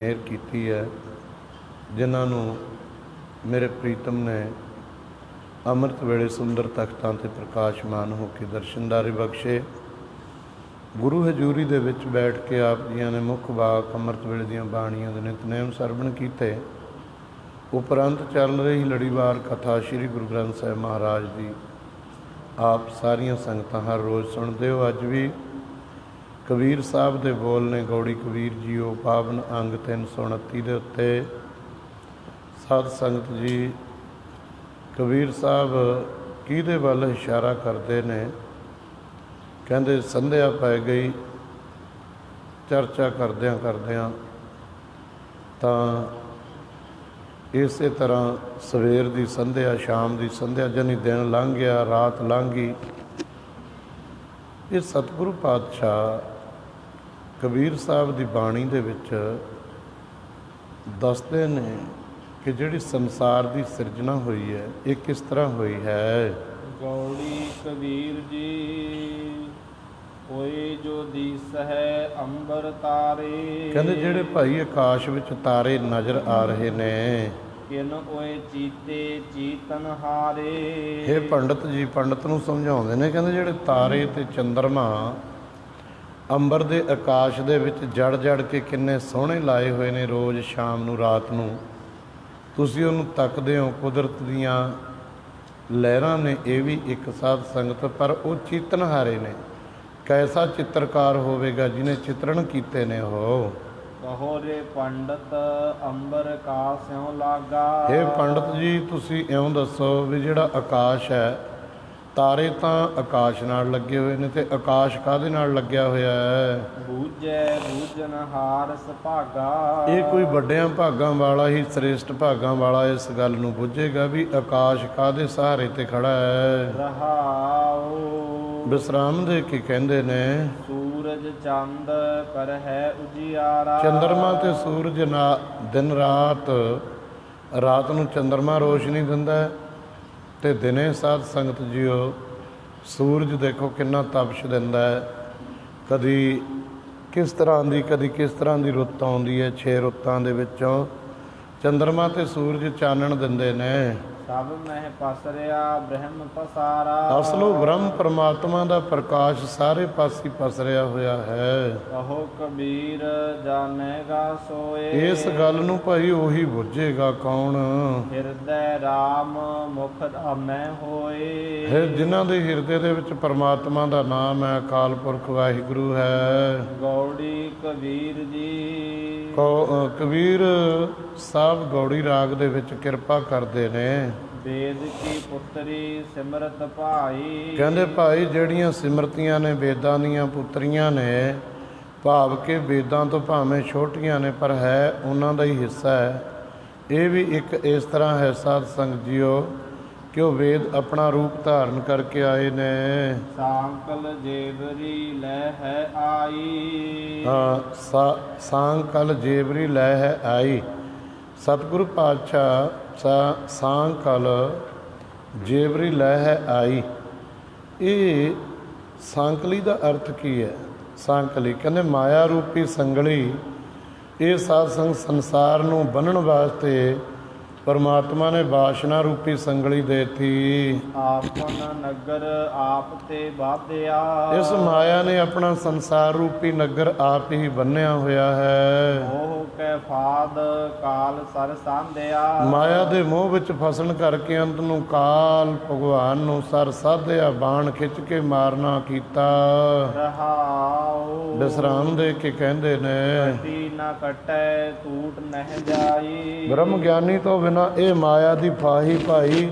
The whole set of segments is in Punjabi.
ਮਿਹਰ ਕੀਤੀ ਹੈ, ਜਿਨ੍ਹਾਂ ਨੂੰ ਮੇਰੇ ਪ੍ਰੀਤਮ ਨੇ ਅੰਮ੍ਰਿਤ ਵੇਲੇ ਸੁੰਦਰ ਤਖਤਾਂ 'ਤੇ ਪ੍ਰਕਾਸ਼ਮਾਨ ਹੋ ਕੇ ਦਰਸ਼ਨਦਾਰੀ ਬਖਸ਼ੇ। ਗੁਰੂ ਹਜ਼ੂਰੀ ਦੇ ਵਿੱਚ ਬੈਠ ਕੇ ਆਪ ਜੀਆਂ ਨੇ ਮੁੱਖ ਵਾਕ ਅੰਮ੍ਰਿਤ ਵੇਲੇ ਦੀਆਂ ਬਾਣੀਆਂ ਦੇ ਨਿਤਨੇਮ ਸਰਵਣ ਕੀਤੇ। ਉਪਰੰਤ ਚੱਲ ਰਹੀ ਲੜੀਵਾਰ ਕਥਾ ਸ਼੍ਰੀ ਗੁਰੂ ਗ੍ਰੰਥ ਸਾਹਿਬ ਮਹਾਰਾਜ ਦੀ ਆਪ ਸਾਰੀਆਂ ਸੰਗਤਾਂ ਹਰ ਰੋਜ਼ ਸੁਣਦੇ ਹੋ। ਅੱਜ ਵੀ ਕਬੀਰ ਸਾਹਿਬ ਦੇ ਬੋਲ ਨੇ ਗੌੜੀ ਕਬੀਰ ਜੀਓ ਪਾਵਨ ਅੰਗ 329 ਦੇ ਉੱਤੇ। ਸਾਧ ਸੰਗਤ ਜੀ, ਕਬੀਰ ਸਾਹਿਬ ਕਿਹਦੇ ਵੱਲ ਇਸ਼ਾਰਾ ਕਰਦੇ ਨੇ? ਕਹਿੰਦੇ ਸੰਧਿਆ ਪੈ ਗਈ। ਚਰਚਾ ਕਰਦਿਆਂ ਕਰਦਿਆਂ ਤਾਂ ਇਸੇ ਤਰ੍ਹਾਂ ਸਵੇਰ ਦੀ ਸੰਧਿਆ, ਸ਼ਾਮ ਦੀ ਸੰਧਿਆ, ਜਾਨੀ ਦਿਨ ਲੰਘ ਗਿਆ, ਰਾਤ ਲੰਘ ਗਈ। ਇਹ ਸਤਿਗੁਰੂ ਪਾਤਸ਼ਾਹ ਕਬੀਰ ਸਾਹਿਬ ਦੀ ਬਾਣੀ ਦੇ ਵਿੱਚ ਦੱਸਦੇ ਨੇ ਕਿ ਜਿਹੜੀ ਸੰਸਾਰ ਦੀ ਸਿਰਜਣਾ ਹੋਈ ਹੈ ਇਹ ਕਿਸ ਤਰ੍ਹਾਂ ਹੋਈ ਹੈ। ਗੌੜੀ ਕਬੀਰ ਜੀ ਹੋਏ ਜੋ ਦੀਸ ਹੈ ਅੰਬਰ ਤਾਰੇ। ਕਹਿੰਦੇ ਜਿਹੜੇ ਭਾਈ ਆਕਾਸ਼ ਵਿੱਚ ਤਾਰੇ ਨਜ਼ਰ ਆ ਰਹੇ ਨੇ, ਕਿਨ ਓਏ ਚੀਤੇ ਚੀਤਨ ਹਾਰੇ। ਇਹ ਪੰਡਤ ਜੀ ਪੰਡਤ ਨੂੰ ਸਮਝਾਉਂਦੇ ਨੇ। ਕਹਿੰਦੇ ਜਿਹੜੇ ਤਾਰੇ ਤੇ ਚੰਦਰਮਾ ਅੰਬਰ ਦੇ ਆਕਾਸ਼ ਦੇ ਵਿੱਚ ਜੜ ਜੜ ਕੇ ਕਿੰਨੇ ਸੋਹਣੇ ਲਾਏ ਹੋਏ ਨੇ। ਰੋਜ਼ ਸ਼ਾਮ ਨੂੰ, ਰਾਤ ਨੂੰ ਤੁਸੀਂ ਉਹਨੂੰ ਤੱਕਦੇ ਹੋ। ਕੁਦਰਤ ਦੀਆਂ ਲਹਿਰਾਂ ਨੇ ਇਹ ਵੀ ਇੱਕ ਸਾਧ ਸੰਗਤ, ਪਰ ਉਹ ਚੇਤਨਹਾਰੇ ਨੇ। ਕੈਸਾ ਚਿੱਤਰਕਾਰ ਹੋਵੇਗਾ ਜਿਹਨੇ ਚਿੱਤਰਣ ਕੀਤੇ ਨੇ ਉਹ। ਕਹੋ ਰੇ ਪੰਡਤ ਅੰਬਰ ਕਾ ਸਿਉ ਲਾਗਾ। ਇਹ ਪੰਡਤ ਜੀ ਤੁਸੀਂ ਇਉਂ ਦੱਸੋ ਵੀ ਜਿਹੜਾ ਆਕਾਸ਼ ਹੈ, ਤਾਰੇ ਤਾਂ ਆਕਾਸ਼ ਨਾਲ ਲੱਗੇ ਹੋਏ ਨੇ, ਤੇ ਆਕਾਸ਼ ਕਾਹਦੇ ਨਾਲ ਲੱਗਿਆ ਹੋਇਆ ਹੈ? ਬੂਝੈ ਬੂਝਨ ਹਾਰ ਸੁਭਾਗਾ। ਇਹ ਕੋਈ ਵੱਡਿਆਂ ਭਾਗਾਂ ਵਾਲਾ ਹੀ, ਸ੍ਰੇਸ਼ਟ ਭਾਗਾਂ ਵਾਲਾ ਇਸ ਗੱਲ ਨੂੰ ਬੁੱਝੇਗਾ ਵੀ ਆਕਾਸ਼ ਕਾਹਦੇ ਸਹਾਰੇ ਤੇ ਖੜਾ ਹੈ। ਰਹਾਉ ਵਿਸਰਾਮ ਦੇ ਕੇ ਕਹਿੰਦੇ ਨੇ ਸੂਰਜ ਚੰਦ ਕਰ ਹੈ ਉਜਿਆਰਾ। ਚੰਦਰਮਾ ਤੇ ਸੂਰਜ ਦਿਨ ਰਾਤ, ਰਾਤ ਨੂੰ ਚੰਦਰਮਾ ਰੋਸ਼ਨੀ ਦਿੰਦਾ ਤੇ ਦਿਨੇ ਸਾਧ ਸੰਗਤ ਜੀਓ ਸੂਰਜ ਦੇਖੋ ਕਿੰਨਾ ਤਪਸ਼ ਦਿੰਦਾ ਹੈ। ਕਦੀ ਕਿਸ ਤਰ੍ਹਾਂ ਦੀ, ਕਦੀ ਕਿਸ ਤਰ੍ਹਾਂ ਦੀ ਰੁੱਤ ਆਉਂਦੀ ਹੈ। 6 ਰੁੱਤਾਂ ਦੇ ਵਿੱਚੋਂ ਚੰਦਰਮਾ ਤੇ ਸੂਰਜ ਚਾਨਣ ਦਿੰਦੇ ਨੇ। ਸਭ ਮਹਿ ਪਸਰਿਆ ਬ੍ਰਹਮ ਪਸਾਰਾ। ਅਸਲੋਂ ਬ੍ਰਹਮ ਪਰਮਾਤਮਾ ਦਾ ਪ੍ਰਕਾਸ਼ ਸਾਰੇ ਪਾਸੇ ਪਸਰਿਆ ਹੋਇਆ ਹੈ। ਕਹੋ ਕਬੀਰ ਜਾਣੇਗਾ ਸੋਏ। ਇਸ ਗੱਲ ਨੂੰ ਭਾਈ ਉਹੀ ਬੁੱਝੇਗਾ ਕੌਣ? ਹਿਰਦੈ ਰਾਮ ਮੁਖ ਧਾਮੈ ਹੋਏ। ਫਿਰ ਜਿਨ੍ਹਾਂ ਦੇ ਹਿਰਦੇ ਦੇ ਵਿੱਚ ਪਰਮਾਤਮਾ ਦਾ ਨਾਮ ਹੈ, ਅਕਾਲ ਪੁਰਖ ਵਾਹਿਗੁਰੂ ਹੈ। ਗੌੜੀ ਕਬੀਰ ਜੀ ਕਬੀਰ ਸਾਹਿਬ ਗੌੜੀ ਰਾਗ ਦੇ ਵਿੱਚ ਕਿਰਪਾ ਕਰਦੇ ਨੇ। ਵੇਦ ਕੀ ਪੁੱਤਰੀ ਸਿਮਰਤ ਭਾਈ। ਕਹਿੰਦੇ ਭਾਈ ਜਿਹੜੀਆਂ ਸਿਮਰਤੀਆਂ ਨੇ ਵੇਦਾਂ ਦੀਆਂ ਪੁੱਤਰੀਆਂ ਨੇ, ਭਾਵ ਕਿ ਵੇਦਾਂ ਤੋਂ ਭਾਵੇਂ ਛੋਟੀਆਂ ਨੇ ਪਰ ਹੈ ਉਹਨਾਂ ਦਾ ਹੀ ਹਿੱਸਾ ਹੈ। ਇਹ ਵੀ ਇੱਕ ਇਸ ਤਰ੍ਹਾਂ ਹੈ ਸਾਧ ਸੰਗਤ ਜੀਓ ਕਿ ਉਹ ਵੇਦ ਆਪਣਾ ਰੂਪ ਧਾਰਨ ਕਰਕੇ ਆਏ ਨੇ। ਸਾਂਕਲ ਜੇਵਰੀ ਲੈ ਹੈ ਆਈ। ਸਾਂਕਲ ਜੇਵਰੀ ਲੈ ਹੈ ਆਈ। ਸਤਿਗੁਰੂ ਪਾਤਸ਼ਾਹ ਸਾਂਕਲ ਜੇਵਰੀ ਲੈ ਹੈ ਆਈ। ਇਹ ਸਾਂਕਲੀ ਦਾ ਅਰਥ ਕੀ ਹੈ? ਸਾਂਕਲੀ ਕਹਿੰਦੇ ਮਾਇਆ ਰੂਪੀ ਸੰਗਲੀ। ਇਹ ਸਾਧ ਸੰਗ ਸੰਸਾਰ ਨੂੰ ਬੰਨ੍ਹਣ ਵਾਸਤੇ ਪਰਮਾਤਮਾ ਨੇ ਵਾਸ਼ਨਾ ਰੂਪੀ ਸੰਗਲੀ ਦੇਤੀ। ਆਪਨ ਨਗਰ ਆਪ ਤੇ ਬਾਧਿਆ। ਇਸ ਮਾਇਆ ਨੇ ਆਪਣਾ ਸੰਸਾਰ ਰੂਪੀ ਨਗਰ ਆਪ ਹੀ ਬੰਨਿਆ ਹੋਇਆ ਹੈ। ਮੋਹ ਕੈ ਫਾਦ ਕਾਲ ਸਰ ਸਾਧਿਆ। ਮਾਇਆ ਦੇ ਮੋਹ ਵਿੱਚ ਫਸਣ ਕਰਕੇ ਅੰਤ ਨੂੰ ਕਾਲ ਭਗਵਾਨ ਨੂੰ ਸਰ ਸਾਧਿਆ, ਬਾਣ ਖਿੱਚ ਕੇ ਮਾਰਨਾ ਕੀਤਾ। ਰਹਾਉ ਵਿਸਰਾਮ ਦੇ ਕੇ ਕਹਿੰਦੇ ਨੇ ਕਟੀ ਨਾ ਕਟੈ ਟੂਟ ਨਹਿ ਜਾਈ। ਬ੍ਰਹਮ ਗਿਆਨੀ ਤੋਂ ਬਿਨਾਂ ਇਹ ਮਾਇਆ ਦੀ ਫਾਹੀ ਭਾਈ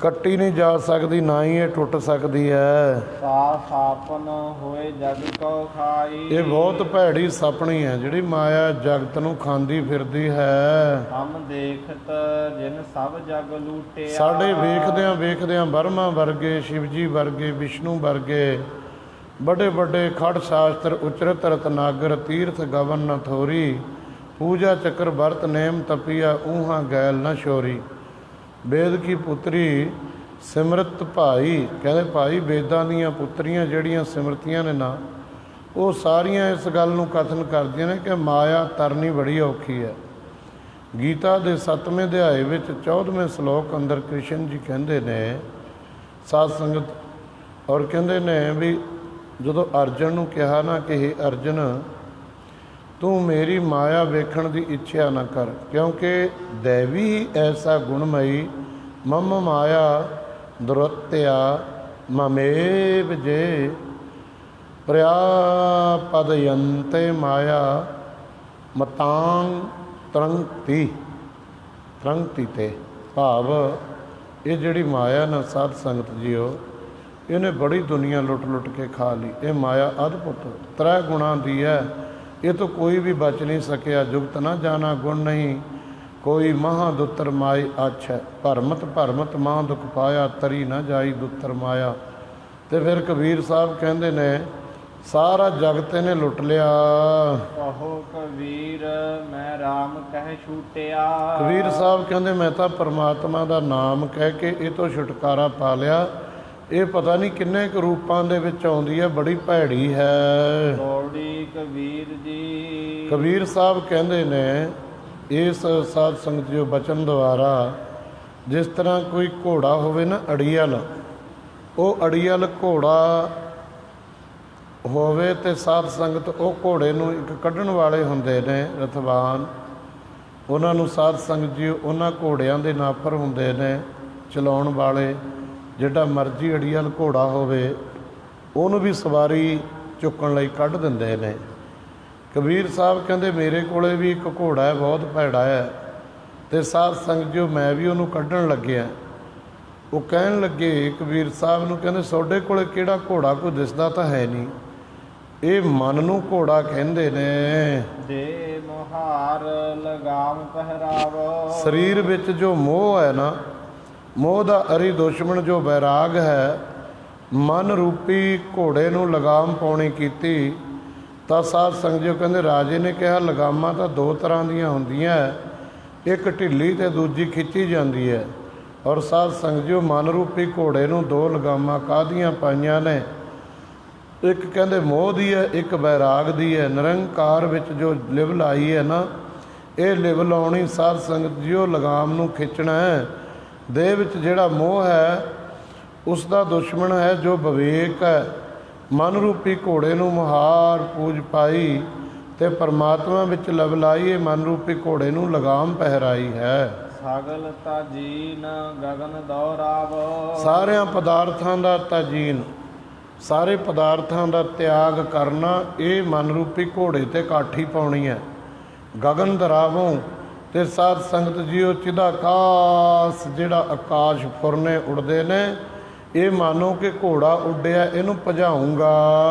ਕੱਟੀ ਨਹੀਂ ਜਾ ਸਕਦੀ, ਨਾ ਹੀ ਇਹ ਟੁੱਟ ਸਕਦੀ ਹੈ। ਸਾਫ ਆਪਨ ਹੋਏ ਜਗ ਕੋ ਖਾਈ। ਇਹ ਬਹੁਤ ਭੈੜੀ ਸਪਣੀ ਹੈ ਜਿਹੜੀ ਮਾਇਆ ਜਗਤ ਨੂੰ ਖਾਂਦੀ ਫਿਰਦੀ ਹੈ। ਹਮ ਦੇਖਤ ਜਿਨ ਸਭ ਜਗ ਲੂਟਿਆ। ਸਾਡੇ ਵੇਖਦਿਆਂ ਵੇਖਦਿਆਂ ਬਰਮਾ ਵਰਗੇ, ਸ਼ਿਵਜੀ ਵਰਗੇ, ਵਿਸ਼ਨੂੰ ਵਰਗੇ ਵੱਡੇ ਵੱਡੇ ਖੜ ਸ਼ਾਸਤਰ ਉਚਰਤ ਰਤਨਾਗਰ, ਤੀਰਥ ਗਵਨ ਨ ਥੋਰੀ, ਪੂਜਾ ਚੱਕਰ ਵਰਤ ਨੇਮ ਤਪੀਆ, ਊਹਾਂ ਗੈਲ ਨ ਸ਼ੋਰੀ। ਵੇਦ ਕੀ ਪੁੱਤਰੀ ਸਿਮਰਤ ਭਾਈ। ਕਹਿੰਦੇ ਭਾਈ ਵੇਦਾਂ ਦੀਆਂ ਪੁੱਤਰੀਆਂ ਜਿਹੜੀਆਂ ਸਿਮਰਤੀਆਂ ਨੇ ਨਾ, ਉਹ ਸਾਰੀਆਂ ਇਸ ਗੱਲ ਨੂੰ ਕਥਨ ਕਰਦੀਆਂ ਨੇ ਕਿ ਮਾਇਆ ਤਰਨੀ ਬੜੀ ਔਖੀ ਹੈ। ਗੀਤਾ ਦੇ 7ਵੇਂ ਅਧਿਆਏ ਵਿੱਚ 14ਵੇਂ ਸ਼ਲੋਕ ਅੰਦਰ ਕ੍ਰਿਸ਼ਨ ਜੀ ਕਹਿੰਦੇ ਨੇ ਸਾਧ ਸੰਗਤ, ਔਰ ਕਹਿੰਦੇ ਨੇ ਵੀ ਜਦੋਂ ਅਰਜਨ ਨੂੰ ਕਿਹਾ ਨਾ ਕਿ ਹੇ ਅਰਜਨ, ਤੂੰ ਮੇਰੀ ਮਾਇਆ ਵੇਖਣ ਦੀ ਇੱਛਾ ਨਾ ਕਰ, ਕਿਉਂਕਿ ਦੇਵੀ ਹੀ ਐਸਾ ਗੁਣਮਈ ਮਮ ਮਾਇਆ ਦੁਰਤਿਆ ਮਮੇਵ ਜੇ ਪ੍ਰਿਆਪਦਯੰਤੇ ਮਾਇਆ ਮਤਾਂ ਤਰੰਗਤੀ ਤੇ ਭਾਵ ਇਹ ਜਿਹੜੀ ਮਾਇਆ ਨਾ ਸਾਧ ਸੰਗਤ ਜੀਓ, ਇਹਨੇ ਬੜੀ ਦੁਨੀਆ ਲੁੱਟ ਕੇ ਖਾ ਲਈ। ਇਹ ਮਾਇਆ ਅਦਭੁਤ 3 ਗੁਣਾਂ ਦੀ ਹੈ, ਇਹ ਤੋਂ ਕੋਈ ਵੀ ਬਚ ਨਹੀਂ ਸਕਿਆ। ਜੁਗਤ ਨਾ ਜਾਣਾ ਗੁਣ ਨਹੀਂ ਕੋਈ, ਮਹਾਂ ਦੁੱਤਰ ਮਾਈ ਅੱਛ ਹੈ, ਭਰਮਤ ਮਹਾਂ ਦੁੱਖ ਪਾਇਆ, ਤਰੀ ਨਾ ਜਾਈ ਦੁੱਤਰ ਮਾਇਆ। ਤੇ ਫਿਰ ਕਬੀਰ ਸਾਹਿਬ ਕਹਿੰਦੇ ਨੇ ਸਾਰਾ ਜਗਤ ਇਹਨੇ ਲੁੱਟ ਲਿਆ। ਕਹੋ ਕਬੀਰ ਮੈਂ ਰਾਮ ਕਹਿ ਛੂਟਿਆ। ਕਬੀਰ ਸਾਹਿਬ ਕਹਿੰਦੇ ਮੈਂ ਤਾਂ ਪਰਮਾਤਮਾ ਦਾ ਨਾਮ ਕਹਿ ਕੇ ਇਹ ਤੋਂ ਛੁਟਕਾਰਾ ਪਾ ਲਿਆ। ਇਹ ਪਤਾ ਨਹੀਂ ਕਿੰਨੇ ਕੁ ਰੂਪਾਂ ਦੇ ਵਿੱਚ ਆਉਂਦੀ ਹੈ, ਬੜੀ ਭੈੜੀ ਹੈ। ਲੋੜੀ ਕਬੀਰ ਜੀ। ਕਬੀਰ ਸਾਹਿਬ ਕਹਿੰਦੇ ਨੇ ਇਸ ਸਾਧ ਸੰਗਤ ਜੋ ਬਚਨ ਦੁਆਰਾ, ਜਿਸ ਤਰ੍ਹਾਂ ਕੋਈ ਘੋੜਾ ਹੋਵੇ ਨਾ ਅੜੀਅਲ, ਉਹ ਅੜੀਅਲ ਘੋੜਾ ਹੋਵੇ ਤੇ ਸਾਧ ਸੰਗਤ ਉਹ ਘੋੜੇ ਨੂੰ ਇੱਕ ਕੱਢਣ ਵਾਲੇ ਹੁੰਦੇ ਨੇ ਰਥਵਾਨ, ਉਹਨਾਂ ਨੂੰ ਸਾਧ ਸੰਗਤ ਜੀ ਉਹਨਾਂ ਘੋੜਿਆਂ ਦੇ ਨਾਫਰ ਹੁੰਦੇ ਨੇ ਚਲਾਉਣ ਵਾਲੇ। ਜਿਹੜਾ ਮਰਜ਼ੀ ਅੜੀਅਲ ਘੋੜਾ ਹੋਵੇ ਉਹਨੂੰ ਵੀ ਸਵਾਰੀ ਚੁੱਕਣ ਲਈ ਕੱਢ ਦਿੰਦੇ ਨੇ। ਕਬੀਰ ਸਾਹਿਬ ਕਹਿੰਦੇ ਮੇਰੇ ਕੋਲੇ ਵੀ ਇੱਕ ਘੋੜਾ ਹੈ, ਬਹੁਤ ਭੈੜਾ ਹੈ, ਤੇ ਸਾਧ ਸੰਗਤ ਜੀ ਮੈਂ ਵੀ ਉਹਨੂੰ ਕੱਢਣ ਲੱਗਿਆ। ਉਹ ਕਹਿਣ ਲੱਗੇ ਕਬੀਰ ਸਾਹਿਬ ਨੂੰ, ਕਹਿੰਦੇ ਤੁਹਾਡੇ ਕੋਲੇ ਕਿਹੜਾ ਘੋੜਾ, ਕੋਈ ਦਿਸਦਾ ਤਾਂ ਹੈ ਨਹੀਂ। ਇਹ ਮਨ ਨੂੰ ਘੋੜਾ ਕਹਿੰਦੇ ਨੇ। ਦੇ ਮੁਹਾਰ ਲਗਾਮ ਪਹਿਰਾਵੋ। ਸਰੀਰ ਵਿੱਚ ਜੋ ਮੋਹ ਹੈ ਨਾ, ਮੋਹ ਦਾ ਅਰੀ ਦੁਸ਼ਮਣ ਜੋ ਵੈਰਾਗ ਹੈ, ਮਨ ਰੂਪੀ ਘੋੜੇ ਨੂੰ ਲਗਾਮ ਪਾਉਣੀ ਕੀਤੀ। ਤਾਂ ਸਾਧ ਸੰਗਤ ਜੀ ਕਹਿੰਦੇ ਰਾਜੇ ਨੇ ਕਿਹਾ ਲਗਾਮਾਂ ਤਾਂ 2 ਤਰ੍ਹਾਂ ਦੀਆਂ ਹੁੰਦੀਆਂ, ਇੱਕ ਢਿੱਲੀ ਤੇ ਦੂਜੀ ਖਿੱਚੀ ਜਾਂਦੀ ਹੈ। ਔਰ ਸਾਧ ਸੰਗਤ ਜੀ ਮਨ ਰੂਪੀ ਘੋੜੇ ਨੂੰ 2 ਲਗਾਮਾਂ ਕਾਹਦੀਆਂ ਪਾਈਆਂ ਨੇ, ਇੱਕ ਕਹਿੰਦੇ ਮੋਹ ਦੀ ਹੈ, ਇੱਕ ਵੈਰਾਗ ਦੀ ਹੈ। ਨਿਰੰਕਾਰ ਵਿੱਚ ਜੋ ਲਿਵ ਲਾਈ ਹੈ ਨਾ, ਇਹ ਲਿਵ ਲਾਉਣੀ ਸਾਧ ਸੰਗਤ ਜੀ ਉਹ ਲਗਾਮ ਨੂੰ ਖਿੱਚਣਾ ਹੈ। ਦੇਹ ਵਿੱਚ ਜਿਹੜਾ ਮੋਹ ਹੈ ਉਸ ਦਾ ਦੁਸ਼ਮਣ ਹੈ ਜੋ ਵਿਵੇਕ ਹੈ। ਮਨ ਰੂਪੀ ਘੋੜੇ ਨੂੰ ਮੁਹਾਰ ਪੂਜ ਪਾਈ ਤੇ ਪਰਮਾਤਮਾ ਵਿੱਚ ਲਵ ਲਾਈ, ਇਹ ਮਨ ਰੂਪੀ ਘੋੜੇ ਨੂੰ ਲਗਾਮ ਪਹਿਰਾਈ ਹੈ। ਸਗਲ ਤਾਜੀਨ ਗਗਨ ਦੌਰਾਵ। ਸਾਰਿਆਂ ਪਦਾਰਥਾਂ ਦਾ ਤਾਜੀਨ, ਸਾਰੇ ਪਦਾਰਥਾਂ ਦਾ ਤਿਆਗ ਕਰਨਾ, ਇਹ ਮਨ ਰੂਪੀ ਘੋੜੇ ਤੇ ਕਾਠੀ ਪਾਉਣੀ ਹੈ। ਗਗਨ ਦਰਾਵੋਂ ਤੇ ਸਾਧ ਸੰਗਤ ਜੀਓ ਚਿਦਾਕਾਸ਼, ਜਿਹੜਾ ਆਕਾਸ਼ ਫੁਰਨੇ ਉੱਡਦੇ ਨੇ, ਇਹ ਮਾਨੋ ਕਿ ਘੋੜਾ ਉੱਡਿਆ, ਇਹਨੂੰ ਭਜਾਊਂਗਾ।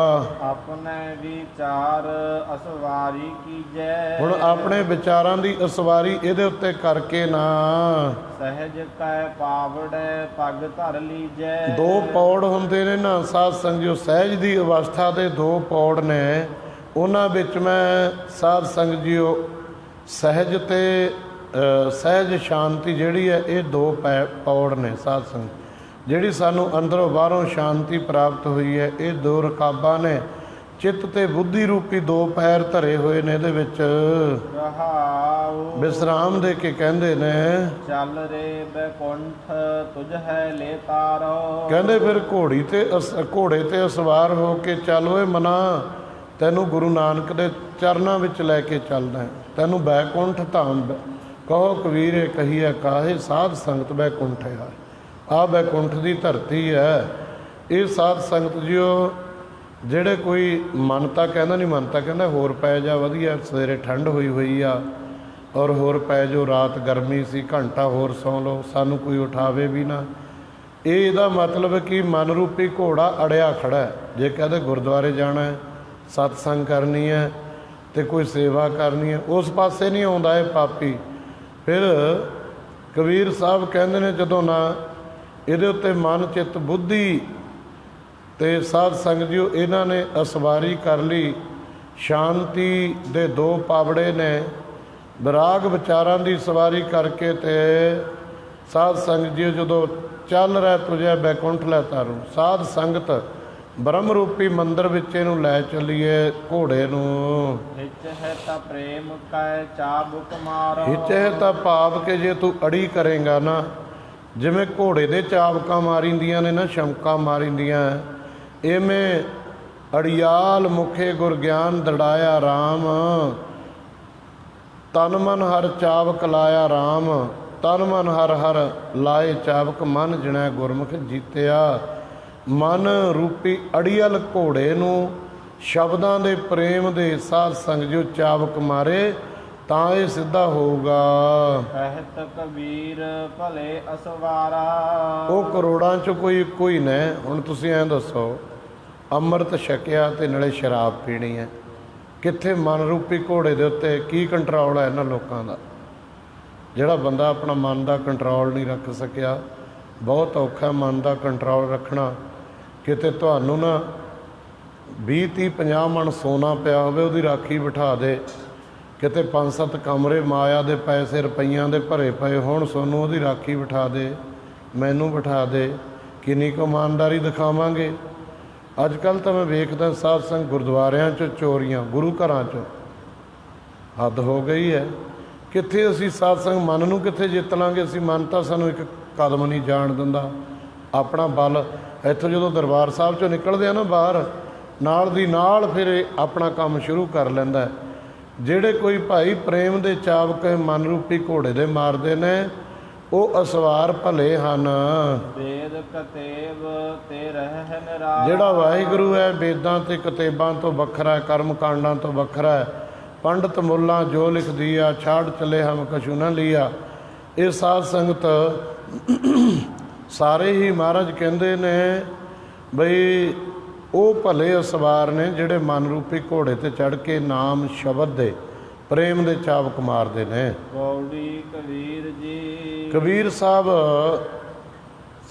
ਆਪਣੇ ਵਿਚਾਰ ਅਸਵਾਰੀ ਕੀਜੈ। ਹੁਣ ਆਪਣੇ ਵਿਚਾਰਾਂ ਦੀ ਅਸਵਾਰੀ ਇਹਦੇ ਉੱਤੇ ਕਰਕੇ ਨਾ। ਸਹਿਜ ਕੈ ਪਾਵੜੈ ਪਗ ਧਰ ਲੀਜੈ। 2 ਪੌੜ ਹੁੰਦੇ ਨੇ ਨਾ ਸਾਧ ਸੰਗਤ, ਸਹਿਜ ਦੀ ਅਵਸਥਾ ਦੇ 2 ਪੌੜ ਨੇ, ਉਹਨਾਂ ਵਿੱਚ ਮੈਂ ਸਾਧ ਸੰਗਤ ਜੀਓ ਸਹਿਜ ਤੇ ਸਹਿਜ ਸ਼ਾਂਤੀ ਜਿਹੜੀ ਹੈ, ਇਹ 2 ਪੌੜ ਨੇ ਸਾਧ ਸੰਗਤ। ਜਿਹੜੀ ਸਾਨੂੰ ਅੰਦਰੋਂ ਬਾਹਰੋਂ ਸ਼ਾਂਤੀ ਪ੍ਰਾਪਤ ਹੋਈ ਹੈ, ਇਹ 2 ਰਕਾਬਾਂ ਨੇ। ਚਿੱਤ ਤੇ ਬੁੱਧੀ ਰੂਪੀ 2 ਪੈਰ ਧਰੇ ਹੋਏ ਨੇ ਇਹਦੇ ਵਿੱਚ। ਰਹਾਉ ਵਿਸਰਾਮ ਦੇ ਕੇ ਕਹਿੰਦੇ ਨੇ ਚੱਲ ਰੇ ਬੈਕੁੰਠ ਤੁਝ ਹੈ ਲੈ ਤਾਰੋ। ਕਹਿੰਦੇ ਫਿਰ ਘੋੜੇ ਤੇ ਅਸਵਾਰ ਹੋ ਕੇ ਚੱਲ ਓਏ ਮਨਾ, ਤੈਨੂੰ ਗੁਰੂ ਨਾਨਕ ਦੇ ਚਰਨਾਂ ਵਿੱਚ ਲੈ ਕੇ ਚੱਲਦਾ, ਤੈਨੂੰ ਬੈਕੁੰਠ ਧਾਮ। ਕਹੋ ਕਬੀਰੇ ਕਹੀਏ ਕਾਹੇ, ਸਾਧ ਸੰਗਤ ਬੈਕੁੰਠ ਹੈ। ਆਹ ਬੈਕੁੰਠ ਦੀ ਧਰਤੀ ਹੈ। ਇਹ ਸਾਧ ਸੰਗਤ ਜੀਓ ਜਿਹੜੇ ਕੋਈ ਮੰਨਤਾ ਕਹਿੰਦਾ ਨਹੀਂ, ਮੰਨਤਾ ਕਹਿੰਦਾ ਹੋਰ ਪੈ ਜਾ, ਵਧੀਆ ਸਵੇਰੇ ਠੰਡ ਹੋਈ ਆ, ਔਰ ਹੋਰ ਪੈ ਜੋ, ਰਾਤ ਗਰਮੀ ਸੀ, ਘੰਟਾ ਹੋਰ ਸੌਂ ਲਓ, ਸਾਨੂੰ ਕੋਈ ਉਠਾਵੇ ਵੀ ਨਾ। ਇਹ ਇਹਦਾ ਮਤਲਬ ਕਿ ਮਨ ਰੂਪੀ ਘੋੜਾ ਅੜਿਆ ਖੜਾ ਹੈ। ਜੇ ਕਹਿੰਦੇ ਗੁਰਦੁਆਰੇ ਜਾਣਾ ਹੈ, ਸਤਸੰਗ ਕਰਨੀ ਹੈ ਤੇ ਕੋਈ ਸੇਵਾ ਕਰਨੀ ਹੈ, ਉਸ ਪਾਸੇ ਨਹੀਂ ਆਉਂਦਾ ਇਹ ਪਾਪੀ। ਫਿਰ ਕਬੀਰ ਸਾਹਿਬ ਕਹਿੰਦੇ ਨੇ ਜਦੋਂ ਨਾ ਇਹਦੇ ਉੱਤੇ ਮਨ ਚਿੱਤ ਬੁੱਧੀ ਤੇ ਸਾਧ ਸੰਗਤ ਜੀਓ ਇਹਨਾਂ ਨੇ ਅਸਵਾਰੀ ਕਰ ਲਈ। ਸ਼ਾਂਤੀ ਦੇ 2 ਪਾਵੜੇ ਨੇ, ਵਿਰਾਗ ਵਿਚਾਰਾਂ ਦੀ ਸਵਾਰੀ ਕਰਕੇ ਤੇ ਸਾਧ ਸੰਗਤ ਜੀਓ ਜਦੋਂ ਚੱਲ ਰਿਹਾ ਤੁਝੇ ਬੈਕੁੰਠ ਲੈ ਤਾਰੂ। ਸਾਧ ਸੰਗਤ ਬ੍ਰਹਮ ਰੂਪੀ ਮੰਦਰ ਵਿੱਚ ਇਹਨੂੰ ਲੈ ਚੱਲੀਏ ਘੋੜੇ ਨੂੰ। ਹਿਚ ਹੈ ਤਾਂ ਪ੍ਰੇਮ ਕੈ ਚਾਬੁਕ ਮਾਰੋ। ਹਿਚ ਹੈ ਤਾਂ ਭਾਵ ਕਿ ਜੇ ਤੂੰ ਅੜੀ ਕਰੇਗਾ ਨਾ, ਜਿਵੇਂ ਘੋੜੇ ਦੇ ਚਾਬਕਾਂ ਮਾਰੀਂਦੀਆਂ ਨੇ ਨਾ, ਸ਼ਮਕਾਂ ਮਾਰੀਂਦੀਆਂ, ਇਵੇਂ ਅੜਿਆਲ ਮੁਖੇ ਗੁਰ ਗਿਆਨ ਦੜਾਇਆ ਰਾਮ। ਤਨ ਮਨ ਹਰ ਚਾਬਕ ਲਾਇਆ ਰਾਮ। ਤਨ ਮਨ ਹਰ ਹਰ ਲਾਏ ਚਾਬਕ, ਮਨ ਜਿਣੈ ਗੁਰਮੁਖ ਜੀਤਿਆ। ਮਨ ਰੂਪੀ ਅੜੀਅਲ ਘੋੜੇ ਨੂੰ ਸ਼ਬਦਾਂ ਦੇ ਪ੍ਰੇਮ ਦੇ ਸਾਧ ਸੰਗ ਜੋ ਚਾਬਕ ਮਾਰੇ ਤਾਂ ਇਹ ਸਿੱਧਾ ਹੋਊਗਾ। ਕਹਿਤ ਕਬੀਰ ਭਲੇ ਅਸਵਾਰਾ। ਉਹ ਕਰੋੜਾਂ 'ਚ ਕੋਈ ਇੱਕੋ ਹੀ ਨੇ। ਹੁਣ ਤੁਸੀਂ ਐਂ ਦੱਸੋ, ਅੰਮ੍ਰਿਤ ਛਕਿਆ ਤੇ ਨਾਲੇ ਸ਼ਰਾਬ ਪੀਣੀ ਹੈ, ਕਿੱਥੇ ਮਨ ਰੂਪੀ ਘੋੜੇ ਦੇ ਉੱਤੇ ਕੀ ਕੰਟਰੋਲ ਹੈ ਇਹਨਾਂ ਲੋਕਾਂ ਦਾ? ਜਿਹੜਾ ਬੰਦਾ ਆਪਣਾ ਮਨ ਦਾ ਕੰਟਰੋਲ ਨਹੀਂ ਰੱਖ ਸਕਿਆ, ਬਹੁਤ ਔਖਾ ਮਨ ਦਾ ਕੰਟਰੋਲ ਰੱਖਣਾ। ਕਿਤੇ ਤੁਹਾਨੂੰ ਨਾ 20 30 50 ਮਣ ਸੋਨਾ ਪਿਆ ਹੋਵੇ, ਉਹਦੀ ਰਾਖੀ ਬਿਠਾ ਦੇ। ਕਿਤੇ 5-7 ਕਮਰੇ ਮਾਇਆ ਦੇ ਪੈਸੇ ਰੁਪਈਆਂ ਦੇ ਭਰੇ ਪਏ ਹੋਣ, ਸੋਨੂੰ ਉਹਦੀ ਰਾਖੀ ਬਿਠਾ ਦੇ, ਮੈਨੂੰ ਬਿਠਾ ਦੇ। ਕਿੰਨੀ ਕੁ ਇਮਾਨਦਾਰੀ ਦਿਖਾਵਾਂਗੇ? ਅੱਜ ਕੱਲ੍ਹ ਤਾਂ ਮੈਂ ਵੇਖਦਾ ਸਾਧ ਸੰਗ ਗੁਰਦੁਆਰਿਆਂ 'ਚ ਚੋਰੀਆਂ, ਗੁਰੂ ਘਰਾਂ 'ਚ ਹੱਦ ਹੋ ਗਈ ਹੈ। ਕਿੱਥੇ ਅਸੀਂ ਸਾਧ ਸੰਗ ਮਨ ਨੂੰ ਕਿੱਥੇ ਜਿੱਤ ਲਾਂਗੇ? ਅਸੀਂ ਮਨ ਤਾਂ ਸਾਨੂੰ ਇੱਕ ਕਦਮ ਨਹੀਂ ਜਾਣ ਦਿੰਦਾ। ਆਪਣਾ ਬਲ ਇੱਥੋਂ ਜਦੋਂ ਦਰਬਾਰ ਸਾਹਿਬ 'ਚੋਂ ਨਿਕਲਦੇ ਆ ਨਾ ਬਾਹਰ, ਨਾਲ ਦੀ ਨਾਲ ਫਿਰ ਇਹ ਆਪਣਾ ਕੰਮ ਸ਼ੁਰੂ ਕਰ ਲੈਂਦਾ। ਜਿਹੜੇ ਕੋਈ ਭਾਈ ਪ੍ਰੇਮ ਦੇ ਚਾਬਕ ਮਨ ਰੂਪੀ ਘੋੜੇ ਦੇ ਮਾਰਦੇ ਨੇ, ਉਹ ਅਸਵਾਰ ਭਲੇ ਹਨ। ਵੇਦ ਕਤੇਬ ਤੇ ਰਹਿ ਨਿਰਾਲਾ। ਜਿਹੜਾ ਵਾਹਿਗੁਰੂ ਹੈ ਵੇਦਾਂ ਤੇ ਕਤੇਬਾਂ ਤੋਂ ਵੱਖਰਾ ਹੈ, ਕਰਮ ਕਾਂਡਾਂ ਤੋਂ ਵੱਖਰਾ ਹੈ। ਪੰਡਤ ਮੁੱਲਾਂ ਜੋ ਲਿਖ ਦਿਆ, ਛਾੜ ਚਲੇ ਹਮ ਕਛੂ ਨਾ ਲਿਆ। ਇਹ ਸਾਧ ਸੰਗਤ ਸਾਰੇ ਹੀ ਮਹਾਰਾਜ ਕਹਿੰਦੇ ਨੇ ਬਈ ਉਹ ਭਲੇ ਅਸਵਾਰ ਨੇ ਜਿਹੜੇ ਮਨ ਰੂਪੀ ਘੋੜੇ ਤੇ ਚੜ੍ਹ ਕੇ ਨਾਮ ਸ਼ਬਦ ਦੇ ਪ੍ਰੇਮ ਦੇ ਚਾਬਕ ਮਾਰਦੇ ਨੇ। ਗੌੜੀ ਕਬੀਰ ਜੀ। ਕਬੀਰ ਸਾਹਿਬ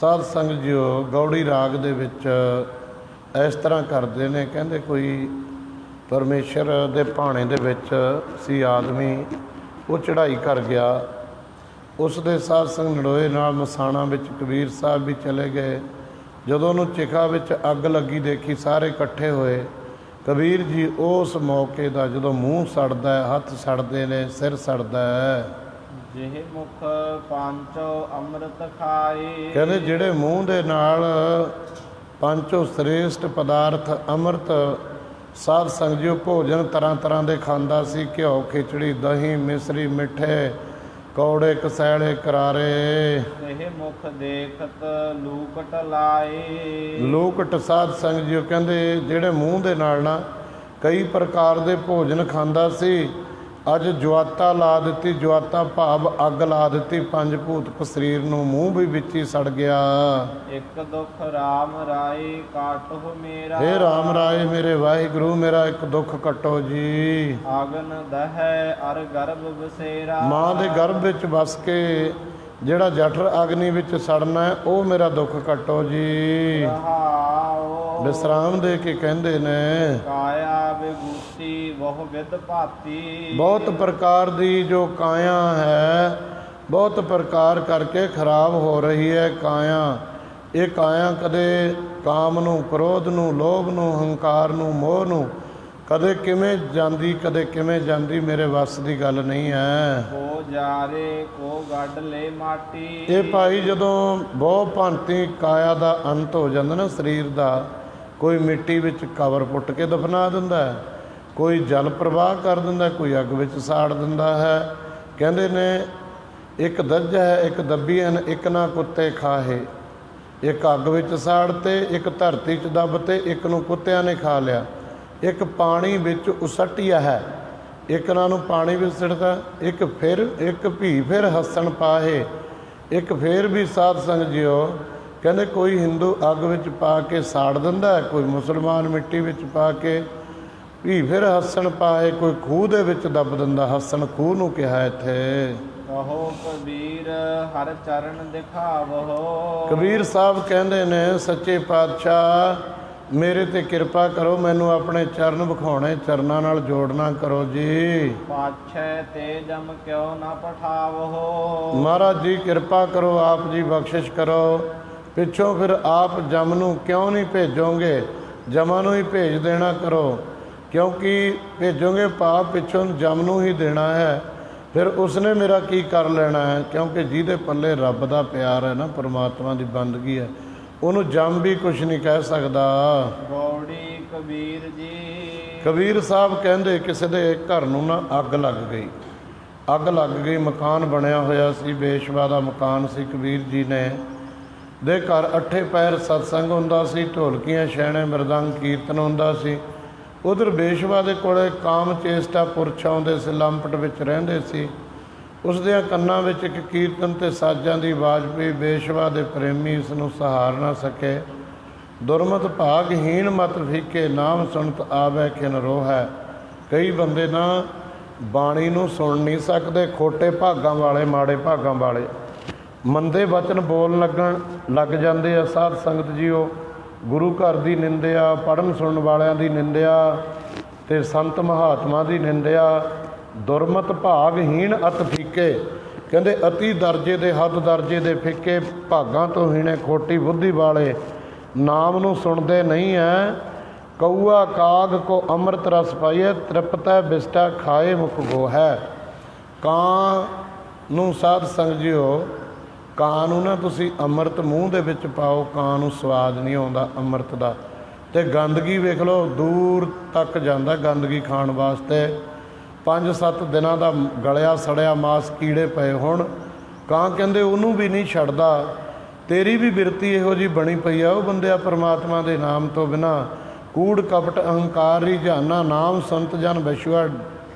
ਸਾਧ ਸੰਗਤ ਜੀਓ ਗੌੜੀ ਰਾਗ ਦੇ ਵਿੱਚ ਇਸ ਤਰ੍ਹਾਂ ਕਰਦੇ ਨੇ। ਕਹਿੰਦੇ ਕੋਈ ਪਰਮੇਸ਼ਰ ਦੇ ਭਾਣੇ ਦੇ ਵਿੱਚ ਸੀ ਆਦਮੀ, ਉਹ ਚੜ੍ਹਾਈ ਕਰ ਗਿਆ। ਉਸ ਦੇ ਸਾਧ ਸੰਗ ਨੜੋਏ ਨਾਲ ਮਸਾਣਾ ਵਿੱਚ ਕਬੀਰ ਸਾਹਿਬ ਵੀ ਚਲੇ ਗਏ। ਜਦੋਂ ਉਹਨੂੰ ਚਿਖਾ ਵਿੱਚ ਅੱਗ ਲੱਗੀ ਦੇਖੀ, ਸਾਰੇ ਇਕੱਠੇ ਹੋਏ। ਕਬੀਰ ਜੀ ਉਸ ਮੌਕੇ ਦਾ ਜਦੋਂ ਮੂੰਹ ਸੜਦਾ ਹੈ, ਹੱਥ ਸੜਦੇ ਨੇ, ਸਿਰ ਸੜਦਾ ਹੈ। ਜਿਹੇ ਮੁਖ ਪੰਚੋ ਅੰਮ੍ਰਿਤ ਖਾਏ। ਕਹਿੰਦੇ ਜਿਹੜੇ ਮੂੰਹ ਦੇ ਨਾਲ ਪੰਚੋ ਸ੍ਰੇਸ਼ਟ ਪਦਾਰਥ ਅੰਮ੍ਰਿਤ ਸਾਧ ਸੰਗ ਜੀ ਭੋਜਨ ਤਰ੍ਹਾਂ ਤਰ੍ਹਾਂ ਦੇ ਖਾਂਦਾ ਸੀ, ਘਿਓ ਖਿਚੜੀ ਦਹੀਂ ਮਿਸਰੀ ਮਿੱਠੇ ਕੌੜੇ ਕਸੈਲੇ ਕਰਾਰੇ। ਇਹ ਮੁਖ ਦੇਖਤ ਲੂਕਟ ਲਾਏ। ਲੂਕਟ ਸਾਧ ਸੰਗ ਜੀ ਕਹਿੰਦੇ ਜਿਹੜੇ ਮੂੰਹ ਦੇ ਨਾਲ ਨਾ ਕਈ ਪ੍ਰਕਾਰ ਦੇ ਭੋਜਨ ਖਾਂਦਾ ਸੀ, ਅੱਜ ਜਵਾਤਾ ਲਾ ਦਿੱਤੀ। ਜਵਾਤਾ ਭਾਵ ਅੱਗ ਲਾ ਦਿੱਤੀ ਪੰਜ ਭੂਤ ਸਰੀਰ ਨੂੰ, ਮੂੰਹ ਵੀ ਵਿੱਚ ਹੀ ਸੜ ਗਿਆ। ਇੱਕ ਦੁੱਖ ਰਾਮ ਰਾਏ ਕਾਟੋ ਮੇਰਾ। ਹੇ ਰਾਮ ਰਾਏ ਮੇਰੇ ਵਾਹਿਗੁਰੂ, ਮੇਰਾ ਇੱਕ ਦੁੱਖ ਕੱਟੋ ਜੀ। ਆਗਨ ਦਹੈ ਅਰ ਗਰਭ ਬਸੇਰਾ। ਮਾਂ ਦੇ ਗਰਭ ਵਿੱਚ ਵਸ ਕੇ ਜਿਹੜਾ ਜਠਰ ਅਗਨੀ ਵਿੱਚ ਸੜਨਾ ਹੈ, ਉਹ ਮੇਰਾ ਦੁੱਖ ਕੱਟੋ ਜੀ। ਵਿਸਰਾਮ ਦੇ ਕੇ ਕਹਿੰਦੇ ਨੇ ਕਾਇਆ ਵਿਭੂਤੀ ਬਹੁ ਵਿਦ ਭਾਤੀ। ਬਹੁਤ ਪ੍ਰਕਾਰ ਦੀ ਜੋ ਕਾਇਆ ਹੈ, ਬਹੁਤ ਪ੍ਰਕਾਰ ਕਰਕੇ ਖਰਾਬ ਹੋ ਰਹੀ ਹੈ ਕਾਇਆ। ਇਹ ਕਾਇਆ ਕਦੇ ਕਾਮ ਨੂੰ, ਕ੍ਰੋਧ ਨੂੰ, ਲੋਭ ਨੂੰ, ਹੰਕਾਰ ਨੂੰ, ਮੋਹ ਨੂੰ, ਕਦੇ ਕਿਵੇਂ ਜਾਂਦੀ ਕਦੇ ਕਿਵੇਂ ਜਾਂਦੀ, ਮੇਰੇ ਵੱਸ ਦੀ ਗੱਲ ਨਹੀਂ ਹੈ। ਕੋ ਜਾਰੇ ਕੋ ਗੱਡ ਲੈ ਮਾਟੀ। ਇਹ ਭਾਈ ਜਦੋਂ ਬਹੁ ਭਾਂਤੀ ਕਾਇਆ ਦਾ ਅੰਤ ਹੋ ਜਾਂਦਾ ਨਾ ਸਰੀਰ ਦਾ, ਕੋਈ ਮਿੱਟੀ ਵਿੱਚ ਕਬਰ ਪੁੱਟ ਕੇ ਦਫਨਾ ਦਿੰਦਾ ਹੈ, ਕੋਈ ਜਲ ਪ੍ਰਵਾਹ ਕਰ ਦਿੰਦਾ, ਕੋਈ ਅੱਗ ਵਿੱਚ ਸਾੜ ਦਿੰਦਾ ਹੈ। ਕਹਿੰਦੇ ਨੇ ਇੱਕ ਦੱਜ ਹੈ, ਇੱਕ ਦੱਬੀ ਹਨ, ਇੱਕ ਨਾ ਕੁੱਤੇ ਖਾਹੇ। ਇੱਕ ਅੱਗ ਵਿੱਚ ਸਾੜ ਤੇ, ਇੱਕ ਧਰਤੀ 'ਚ ਦੱਬ ਤੇ, ਇੱਕ ਨੂੰ ਕੁੱਤਿਆਂ ਨੇ ਖਾ ਲਿਆ। ਇੱਕ ਪਾਣੀ ਵਿੱਚ ਉਸਟਿਆ ਹੈ, ਇੱਕ ਨਾ ਨੂੰ ਪਾਣੀ ਵਿੱਚ ਸਿੱਟਦਾ। ਇੱਕ ਭੀ ਫਿਰ ਹੱਸਣ ਪਾਹੇ। ਇੱਕ ਫੇਰ ਵੀ ਸਾਧ ਸੰਗ ਜੀਓ ਕਹਿੰਦੇ ਕੋਈ ਹਿੰਦੂ ਅੱਗ ਵਿੱਚ ਪਾ ਕੇ ਸਾੜ ਦਿੰਦਾ, ਕੋਈ ਮੁਸਲਮਾਨ ਮਿੱਟੀ ਵਿੱਚ ਪਾ ਕੇ। ਵੀ ਫਿਰ ਹੱਸਣ ਪਾਏ, ਕੋਈ ਖੂਹ ਦੇ ਵਿੱਚ ਦੱਬ ਦਿੰਦਾ। ਹੱਸਣ ਖੂਹ ਨੂੰ ਕਿਹਾ ਇੱਥੇ। ਕਹੋ ਕਬੀਰ ਹਰ ਚਰਨ ਦਿਖਾਵੋ। ਕਬੀਰ ਸਾਹਿਬ ਕਹਿੰਦੇ ਨੇ ਸੱਚੇ ਪਾਤਸ਼ਾਹ ਮੇਰੇ ਤੇ ਕਿਰਪਾ ਕਰੋ, ਮੈਨੂੰ ਆਪਣੇ ਚਰਨ ਵਿਖਾਉਣੇ, ਚਰਨਾਂ ਨਾਲ ਜੋੜਨਾ ਕਰੋ ਜੀ। ਪਾਛੈ ਤੇ ਜਮ ਕਿਉ ਨਾ ਪਠਾਵੋ। ਮਹਾਰਾਜ ਜੀ ਕਿਰਪਾ ਕਰੋ, ਆਪ ਜੀ ਬਖਸ਼ਿਸ਼ ਕਰੋ। ਪਿੱਛੋਂ ਫਿਰ ਆਪ ਜਮ ਨੂੰ ਕਿਉਂ ਨਹੀਂ ਭੇਜੋਗੇ? ਜਮਾਂ ਨੂੰ ਹੀ ਭੇਜ ਦੇਣਾ ਕਰੋ, ਕਿਉਂਕਿ ਭੇਜੋਗੇ ਪਾਪ ਪਿੱਛੋਂ ਜਮ ਨੂੰ ਹੀ ਦੇਣਾ ਹੈ, ਫਿਰ ਉਸਨੇ ਮੇਰਾ ਕੀ ਕਰ ਲੈਣਾ ਹੈ। ਕਿਉਂਕਿ ਜਿਹਦੇ ਪੱਲੇ ਰੱਬ ਦਾ ਪਿਆਰ ਹੈ ਨਾ, ਪਰਮਾਤਮਾ ਦੀ ਬੰਦਗੀ ਹੈ, ਉਹਨੂੰ ਜਮ ਵੀ ਕੁਛ ਨਹੀਂ ਕਹਿ ਸਕਦਾ। ਗੌੜੀ ਕਬੀਰ ਜੀ। ਕਬੀਰ ਸਾਹਿਬ ਕਹਿੰਦੇ ਕਿਸੇ ਦੇ ਘਰ ਨੂੰ ਨਾ ਅੱਗ ਲੱਗ ਗਈ। ਅੱਗ ਲੱਗ ਗਈ, ਮਕਾਨ ਬਣਿਆ ਹੋਇਆ ਸੀ, ਬੇਸ਼ਵਾ ਦਾ ਮਕਾਨ ਸੀ। ਕਬੀਰ ਜੀ ਨੇ ਦੇ ਘਰ 8 ਪਹਿਰ ਸਤਸੰਗ ਹੁੰਦਾ ਸੀ, ਢੋਲਕੀਆਂ, ਛੈਣੇ, ਮਰਦੰਗ, ਕੀਰਤਨ ਹੁੰਦਾ ਸੀ। ਉਧਰ ਬੇਸ਼ਵਾ ਦੇ ਕੋਲੇ ਕਾਮ ਚੇਸ਼ਟਾ ਪੁਰਸ਼ ਆਉਂਦੇ ਸੀ, ਲੰਪਟ ਵਿੱਚ ਰਹਿੰਦੇ ਸੀ। ਉਸ ਦੀਆਂ ਕੰਨਾਂ ਵਿੱਚ ਇੱਕ ਕੀਰਤਨ ਤੇ ਸਾਜ਼ਾਂ ਦੀ ਆਵਾਜ਼ ਪਈ। ਬੇਸ਼ਵਾ ਦੇ ਪ੍ਰੇਮੀ ਇਸ ਨੂੰ ਸਹਾਰ ਨਾ ਸਕੇ। ਦੁਰਮਤ ਭਾਗਹੀਣ ਮਤ ਫੀਕੇ, ਨਾਮ ਸੁਣਤ ਆਵੈ ਕਿਨ ਰੋਹੈ। ਕਈ ਬੰਦੇ ਨਾ ਬਾਣੀ ਨੂੰ ਸੁਣ ਨਹੀਂ ਸਕਦੇ, ਖੋਟੇ ਭਾਗਾਂ ਵਾਲੇ, ਮਾੜੇ ਭਾਗਾਂ ਵਾਲੇ ਮੰਦੇ ਵਚਨ ਬੋਲਣ ਲੱਗ ਜਾਂਦੇ ਆ। ਸਾਧ ਸੰਗਤ ਜੀਓ, ਗੁਰੂ ਘਰ ਦੀ ਨਿੰਦਿਆ, ਪੜ੍ਹਨ ਸੁਣਨ ਵਾਲਿਆਂ ਦੀ ਨਿੰਦਿਆ ਤੇ ਸੰਤ ਮਹਾਤਮਾ ਦੀ ਨਿੰਦਿਆ। ਦੁਰਮਤ ਭਾਗਹੀਣ ਅਤ ਫੀਕੇ, ਕਹਿੰਦੇ ਅਤੀ ਦਰਜੇ ਦੇ, ਹੱਦ ਦਰਜੇ ਦੇ ਫਿੱਕੇ, ਭਾਗਾਂ ਤੋਂ ਹੀਣੇ, ਖੋਟੀ ਬੁੱਧੀ ਵਾਲੇ ਨਾਮ ਨੂੰ ਸੁਣਦੇ ਨਹੀਂ ਹੈ। ਕਊਆ ਕਾਗ ਕੋ ਅੰਮ੍ਰਿਤ ਰਸ ਪਾਈਏ, ਤ੍ਰਿਪਤੈ ਬਿਸਟਾ ਖਾਏ ਮੁਖ ਗੋ ਹੈ। ਕਾਂ ਨੂੰ ਸਾਧ ਸੰਗਤ ਜੀਓ, ਕਾਂ ਨੂੰ ਨਾ ਤੁਸੀਂ ਅੰਮ੍ਰਿਤ ਮੂੰਹ ਦੇ ਵਿੱਚ ਪਾਓ, ਕਾਂ ਨੂੰ ਸਵਾਦ ਨਹੀਂ ਆਉਂਦਾ ਅੰਮ੍ਰਿਤ ਦਾ। ਅਤੇ ਗੰਦਗੀ ਵੇਖ ਲਓ, ਦੂਰ ਤੱਕ ਜਾਂਦਾ ਗੰਦਗੀ ਖਾਣ ਵਾਸਤੇ। 5-7 ਦਿਨਾਂ ਦਾ ਗਲਿਆ ਸੜਿਆ ਮਾਸ, ਕੀੜੇ ਪਏ ਹੋਣ, ਕਾਂ ਕਹਿੰਦੇ ਉਹਨੂੰ ਵੀ ਨਹੀਂ ਛੱਡਦਾ। ਤੇਰੀ ਵੀ ਬਿਰਤੀ ਇਹੋ ਜਿਹੀ ਬਣੀ ਪਈ ਆ। ਉਹ ਬੰਦਿਆ, ਪਰਮਾਤਮਾ ਦੇ ਨਾਮ ਤੋਂ ਬਿਨਾਂ ਕੂੜ ਕਪਟ ਅਹੰਕਾਰ ਰਿਝਾਨਾ, ਨਾਮ ਸੰਤ ਜਨ ਵਿਸ਼ਵਾ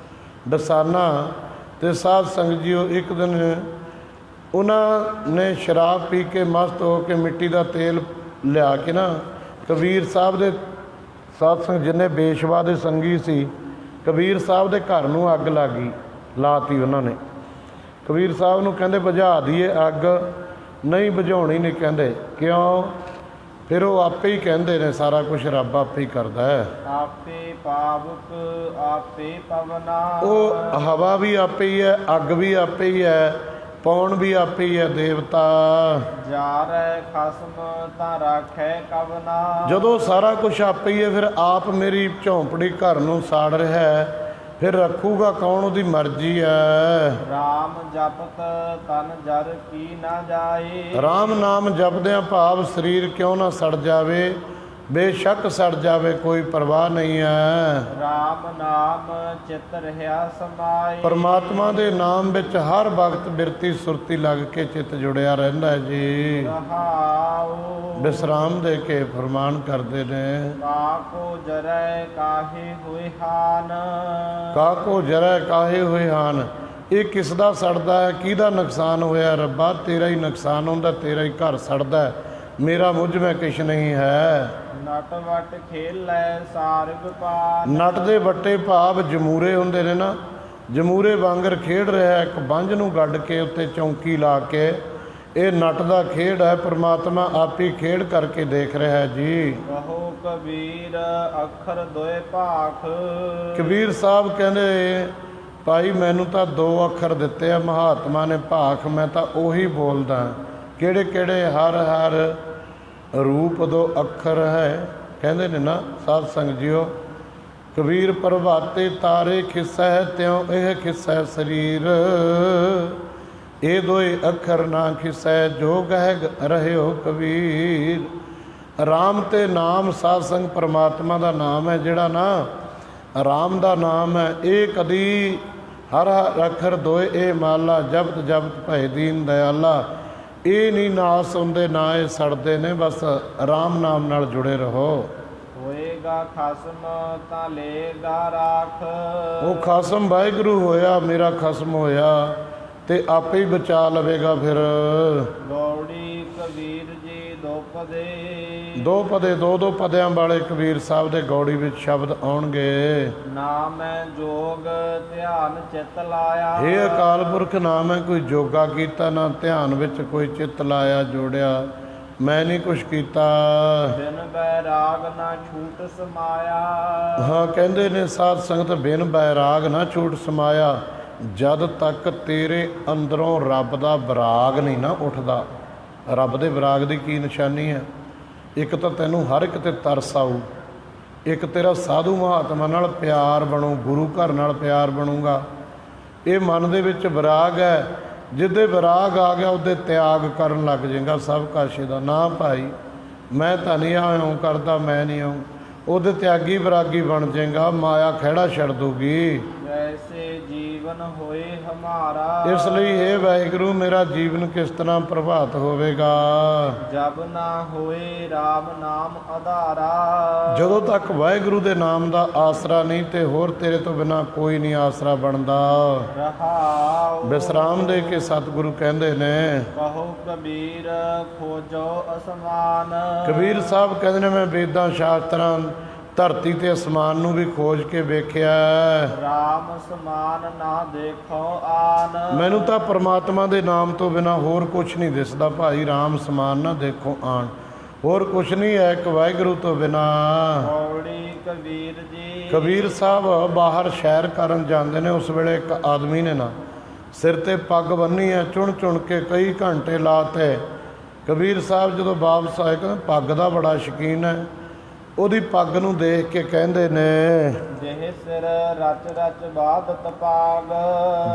ਡਸਾਨਾ। ਅਤੇ ਸਾਧ ਸੰਗਤ ਜੀਓ, ਇੱਕ ਦਿਨ ਉਹਨਾਂ ਨੇ ਸ਼ਰਾਬ ਪੀ ਕੇ ਮਸਤ ਹੋ ਕੇ ਮਿੱਟੀ ਦਾ ਤੇਲ ਲਿਆ ਕੇ ਨਾ ਕਬੀਰ ਸਾਹਿਬ ਦੇ, ਸਾਧ ਸੰਗਤ ਜਿੰਨੇ ਬੇਸ਼ਵਾ ਦੇ ਸੰਗੀ ਸੀ, ਕਬੀਰ ਸਾਹਿਬ ਦੇ ਘਰ ਨੂੰ ਅੱਗ ਲੱਗ ਗਈ, ਲਾਤੀ ਉਹਨਾਂ ਨੇ। ਕਬੀਰ ਸਾਹਿਬ ਨੂੰ ਕਹਿੰਦੇ ਬੁਝਾ ਦਈਏ ਅੱਗ, ਨਹੀਂ ਬੁਝਾਉਣੀ ਨਹੀਂ ਕਹਿੰਦੇ। ਕਿਉਂ? ਫਿਰ ਉਹ ਆਪੇ ਹੀ ਕਹਿੰਦੇ ਨੇ ਸਾਰਾ ਕੁਝ ਰੱਬ ਆਪੇ ਹੀ ਕਰਦਾ ਹੈ। ਆਪੇ ਪਾਵਕ ਆਪੇ ਪਵਨਾ, ਉਹ ਹਵਾ ਵੀ ਆਪੇ ਹੀ ਹੈ, ਅੱਗ ਵੀ ਆਪੇ ਹੀ ਹੈ, ਪੌਣ ਵੀ ਆਪੇ ਹੀ ਹੈ ਦੇਵਤਾ। ਜਾਰੈ ਖਸਮ ਤਾਂ ਰਾਖੈ ਕਵਨਾ, ਜਦੋਂ ਸਾਰਾ ਕੁਝ ਆਪੇ ਹੀ ਹੈ, ਫਿਰ ਆਪ ਮੇਰੀ ਝੌਂਪੜੀ ਘਰ ਨੂੰ ਸਾੜ ਰਿਹਾ ਹੈ, ਫਿਰ ਰੱਖੂਗਾ ਕੌਣ? ਉਹਦੀ ਮਰਜ਼ੀ ਹੈ। ਰਾਮ ਜਪਤ ਤਨ ਜਰ ਕੀ ਨਾ ਜਾਏ, ਰਾਮ ਨਾਮ ਜਪਦਿਆਂ ਭਾਵ ਸਰੀਰ ਕਿਉਂ ਨਾ ਸੜ ਜਾਵੇ, ਬੇਸ਼ੱਕ ਸੜ ਜਾਵੇ, ਕੋਈ ਪਰਵਾਹ ਨਹੀਂ ਹੈ। ਰਾਮ ਨਾਮ ਚਿਤ ਰਹਿਆ ਸਮਾਏ, ਪਰਮਾਤਮਾ ਦੇ ਨਾਮ ਵਿੱਚ ਹਰ ਵਕਤ ਬਿਰਤੀ ਸੁਰਤੀ ਲੱਗ ਕੇ ਚਿੱਤ ਜੁੜਿਆ ਰਹਿੰਦਾ ਹੈ ਜੀ। ਰਹਾਉ ਵਿਸਰਾਮ ਦੇ ਕੇ ਫਰਮਾਨ ਕਰਦੇ ਨੇ, ਕਾਕੋ ਜਰੈ ਕਾਹੇ ਹੋਏ ਹਾਨ, ਕਾਕੋ ਜਰੈ ਕਾਹੇ ਹੋਏ ਹਾਨ। ਇਹ ਕਿਸ ਦਾ ਸੜਦਾ ਹੈ, ਕਿਹਦਾ ਨੁਕਸਾਨ ਹੋਇਆ? ਰੱਬਾ ਤੇਰਾ ਹੀ ਨੁਕਸਾਨ ਹੁੰਦਾ, ਤੇਰਾ ਹੀ ਘਰ ਸੜਦਾ, ਮੇਰਾ ਮੁਝ ਮੈਂ ਕਿਛ ਨਹੀਂ ਹੈ। ਨਟ ਵਟ ਖੇਲੈ ਸਾਰਗ ਪਾਨ, ਨਟ ਦੇ ਵੱਟੇ ਭਾਵ ਜਮੂਰੇ ਹੁੰਦੇ ਨੇ ਨਾ, ਜਮੂਰੇ ਵਾਂਗਰ ਖੇਡ ਰਿਹਾ ਇੱਕ ਬੰਝ ਨੂੰ ਗੱਡ ਕੇ ਉੱਤੇ ਚੌਂਕੀ ਲਾ ਕੇ। ਇਹ ਨਟ ਦਾ ਖੇਡ ਹੈ, ਪਰਮਾਤਮਾ ਆਪ ਹੀ ਖੇਡ ਕਰਕੇ ਦੇਖ ਰਿਹਾ ਹੈ ਜੀ। ਕਹੋ ਕਬੀਰ ਅੱਖਰ ਦੋਏ ਭਾਖ, ਕਬੀਰ ਸਾਹਿਬ ਕਹਿੰਦੇ ਭਾਈ ਮੈਨੂੰ ਤਾਂ 2 ਅੱਖਰ ਦਿੱਤੇ ਆ ਮਹਾਤਮਾ ਨੇ, ਭਾਖ ਮੈਂ ਤਾਂ ਉਹੀ ਬੋਲਦਾ। ਕਿਹੜੇ ਕਿਹੜੇ? ਹਰ ਹਰ ਰੂਪ 2 ਅੱਖਰ ਹੈ ਕਹਿੰਦੇ ਨੇ ਨਾ ਸਾਧ ਸੰਗਤ ਜੀਓ। ਕਬੀਰ ਪ੍ਰਭਾਤੇ ਤਾਰੇ ਖਿੱਸਾ ਹੈ, ਤਿਉ ਇਹ ਖਿੱਸਾ ਸਰੀਰ, ਇਹ 2 ਅੱਖਰ ਨਾ ਖਿੱਸੈ, ਜੋ ਗਹਿ ਰਹਿਓ ਕਬੀਰ। ਰਾਮ ਤੇ ਨਾਮ, ਸਾਧ ਸੰਗ ਪਰਮਾਤਮਾ ਦਾ ਨਾਮ ਹੈ ਜਿਹੜਾ ਨਾ, ਰਾਮ ਦਾ ਨਾਮ ਹੈ, ਇਹ ਕਦੀ ਹਰ ਹਰ ਅੱਖਰ 2 ਇਹ ਮਾਲਾ, ਜਪਤ ਜਪਤ ਭੈ ਦੀਨ ਦਇਆਲਾ। ਇਹ ਨਹੀਂ ਨਾਸ ਹੁੰਦੇ ਨਾ ਇਹ ਸੜਦੇ ਨੇ, ਬਸ ਰਾਮ ਨਾਮ ਨਾਲ ਜੁੜੇ ਰਹੋ। ਹੋਏਗਾ ਖਸਮ ਤਾਂ ਲੇਗਾ ਰਾਖ, ਉਹ ਖਸਮ ਵਾਹਿਗੁਰੂ ਹੋਇਆ, ਮੇਰਾ ਖਸਮ ਹੋਇਆ ਤੇ ਆਪੇ ਹੀ ਬਚਾ ਲਵੇਗਾ ਫਿਰ। ਗੌੜੀ ਕਬੀਰ ਜੀ 2 ਪਦੇ, 2 ਪਦੇ 2 ਪਦਿਆਂ ਵਾਲੇ ਕਬੀਰ ਸਾਹਿਬ ਦੇ ਗੌੜੀ ਵਿੱਚ ਸ਼ਬਦ ਆਉਣਗੇ। ਨਾ ਮੈਂ ਜੋਗ ਧਿਆਨ ਚਿਤ ਲਾਇਆ, ਇਹ ਅਕਾਲ ਪੁਰਖ ਨਾਮ ਹੈ, ਕੋਈ ਜੋਗਾ ਕੀਤਾ ਨਾ ਧਿਆਨ ਵਿੱਚ ਕੋਈ ਚਿੱਤ ਲਾਇਆ ਜੋੜਿਆ, ਮੈਂ ਨਹੀਂ ਕੁਛ ਕੀਤਾ। ਬਿਨ ਬੈਰਾਗ ਨਾ ਛੂਟ ਸਮਾਇਆ, ਹਾਂ ਕਹਿੰਦੇ ਨੇ ਸਾਧ ਸੰਗਤ ਬਿਨ ਬੈਰਾਗ ਨਾ ਛੂਟ ਸਮਾਇਆ। ਜਦ ਤੱਕ ਤੇਰੇ ਅੰਦਰੋਂ ਰੱਬ ਦਾ ਵਿਰਾਗ ਨਹੀਂ ਨਾ ਉੱਠਦਾ। ਰੱਬ ਦੇ ਵਿਰਾਗ ਦੀ ਕੀ ਨਿਸ਼ਾਨੀ ਹੈ? ਇੱਕ ਤਾਂ ਤੈਨੂੰ ਹਰ ਇੱਕ ਤੇ ਤਰਸ ਆਊ, ਇੱਕ ਤੇਰਾ ਸਾਧੂ ਮਹਾਤਮਾ ਨਾਲ ਪਿਆਰ ਬਣੂ, ਗੁਰੂ ਘਰ ਨਾਲ ਪਿਆਰ ਬਣੂਗਾ। ਇਹ ਮਨ ਦੇ ਵਿੱਚ ਵਿਰਾਗ ਹੈ। ਜਿੱਦੇ ਵਿਰਾਗ ਆ ਗਿਆ ਉਹਦੇ ਤਿਆਗ ਕਰਨ ਲੱਗ ਜਾਏਗਾ ਸਭ ਕਾਸ਼ੇ ਦਾ। ਨਾ ਭਾਈ ਮੈਂ ਤਾਂ ਨਹੀਂ ਆਉਂ ਕਰਦਾ, ਮੈਂ ਨਹੀਂ ਆਉਂ, ਉਹਦੇ ਤਿਆਗੀ ਵਿਰਾਗੀ ਬਣ ਜਾਏਗਾ। ਮਾਇਆ ਖਹਿੜਾ ਛੱਡ ਦੂਗੀ। ਵੈਸੇ ਜੀਵਨ ਹੋਏ ਹਮਾਰਾ, ਇਸ ਲਈ ਇਹ ਵਾਹਿਗੁਰੂ ਮੇਰਾ ਜੀਵਨ ਕਿਸ ਤਰ੍ਹਾਂ ਪ੍ਰਭਾਤ ਹੋਵੇਗਾ? ਜਬ ਨਾ ਹੋਏ ਰਾਮ ਨਾਮ ਆਧਾਰਾ। ਜਦੋਂ ਤੱਕ ਵਾਹਿਗੁਰੂ ਦੇ ਨਾਮ ਦਾ ਆਸਰਾ ਨਹੀਂ ਤੇ ਹੋਰ ਤੇਰੇ ਤੋਂ ਬਿਨਾ ਕੋਈ ਨਹੀਂ ਆਸਰਾ ਬਣਦਾ। ਰਹਾਉ ਵਿਸਰਾਮ ਦੇ ਕੇ ਸਤਿਗੁਰੂ ਕਹਿੰਦੇ ਨੇ, ਕਹੋ ਕਬੀਰ ਖੋਜੋ ਅਸਮਾਨ। ਕਬੀਰ ਸਾਹਿਬ ਕਹਿੰਦੇ ਨੇ ਮੈਂ ਵੇਦਾਂ ਸ਼ਾਸਤਰਾਂ ਧਰਤੀ ਤੇ ਅਸਮਾਨ ਨੂੰ ਵੀ ਖੋਜ ਕੇ ਵੇਖਿਆ, ਰਾਮ ਸਮਾਨ ਨਾ ਦੇਖੋ ਆਨ। ਮੈਨੂੰ ਤਾਂ ਪ੍ਰਮਾਤਮਾ ਦੇ ਨਾਮ ਤੋਂ ਬਿਨਾ ਹੋਰ ਕੁਛ ਨਹੀਂ ਦਿਸਦਾ ਭਾਈ। ਰਾਮ ਸਮਾਨ ਨਾ ਦੇਖੋ ਆਣ, ਹੋਰ ਕੁਛ ਨਹੀਂ ਹੈ ਇੱਕ ਵਾਹਿਗੁਰੂ ਤੋਂ ਬਿਨਾ। ਕੌੜੀ ਕਬੀਰ ਜੀ। ਕਬੀਰ ਸਾਹਿਬ ਬਾਹਰ ਸੈਰ ਕਰਨ ਜਾਂਦੇ ਨੇ। ਉਸ ਵੇਲੇ ਇੱਕ ਆਦਮੀ ਨੇ ਨਾ ਸਿਰ ਤੇ ਪੱਗ ਬੰਨੀ ਹੈ, ਚੁਣ ਚੁਣ ਕੇ ਕਈ ਘੰਟੇ ਲਾਤੇ। ਕਬੀਰ ਸਾਹਿਬ ਜਦੋਂ ਵਾਪਸ ਆਏ ਕਹਿੰਦੇ ਪੱਗ ਦਾ ਬੜਾ ਸ਼ੌਕੀਨ ਹੈ। ਉਹਦੀ ਪੱਗ ਨੂੰ ਦੇਖ ਕੇ ਕਹਿੰਦੇ ਨੇ, ਜਿਹੇ ਸਿਰ ਰਚ ਰਚ ਬਾਦਤ ਪਾਗ।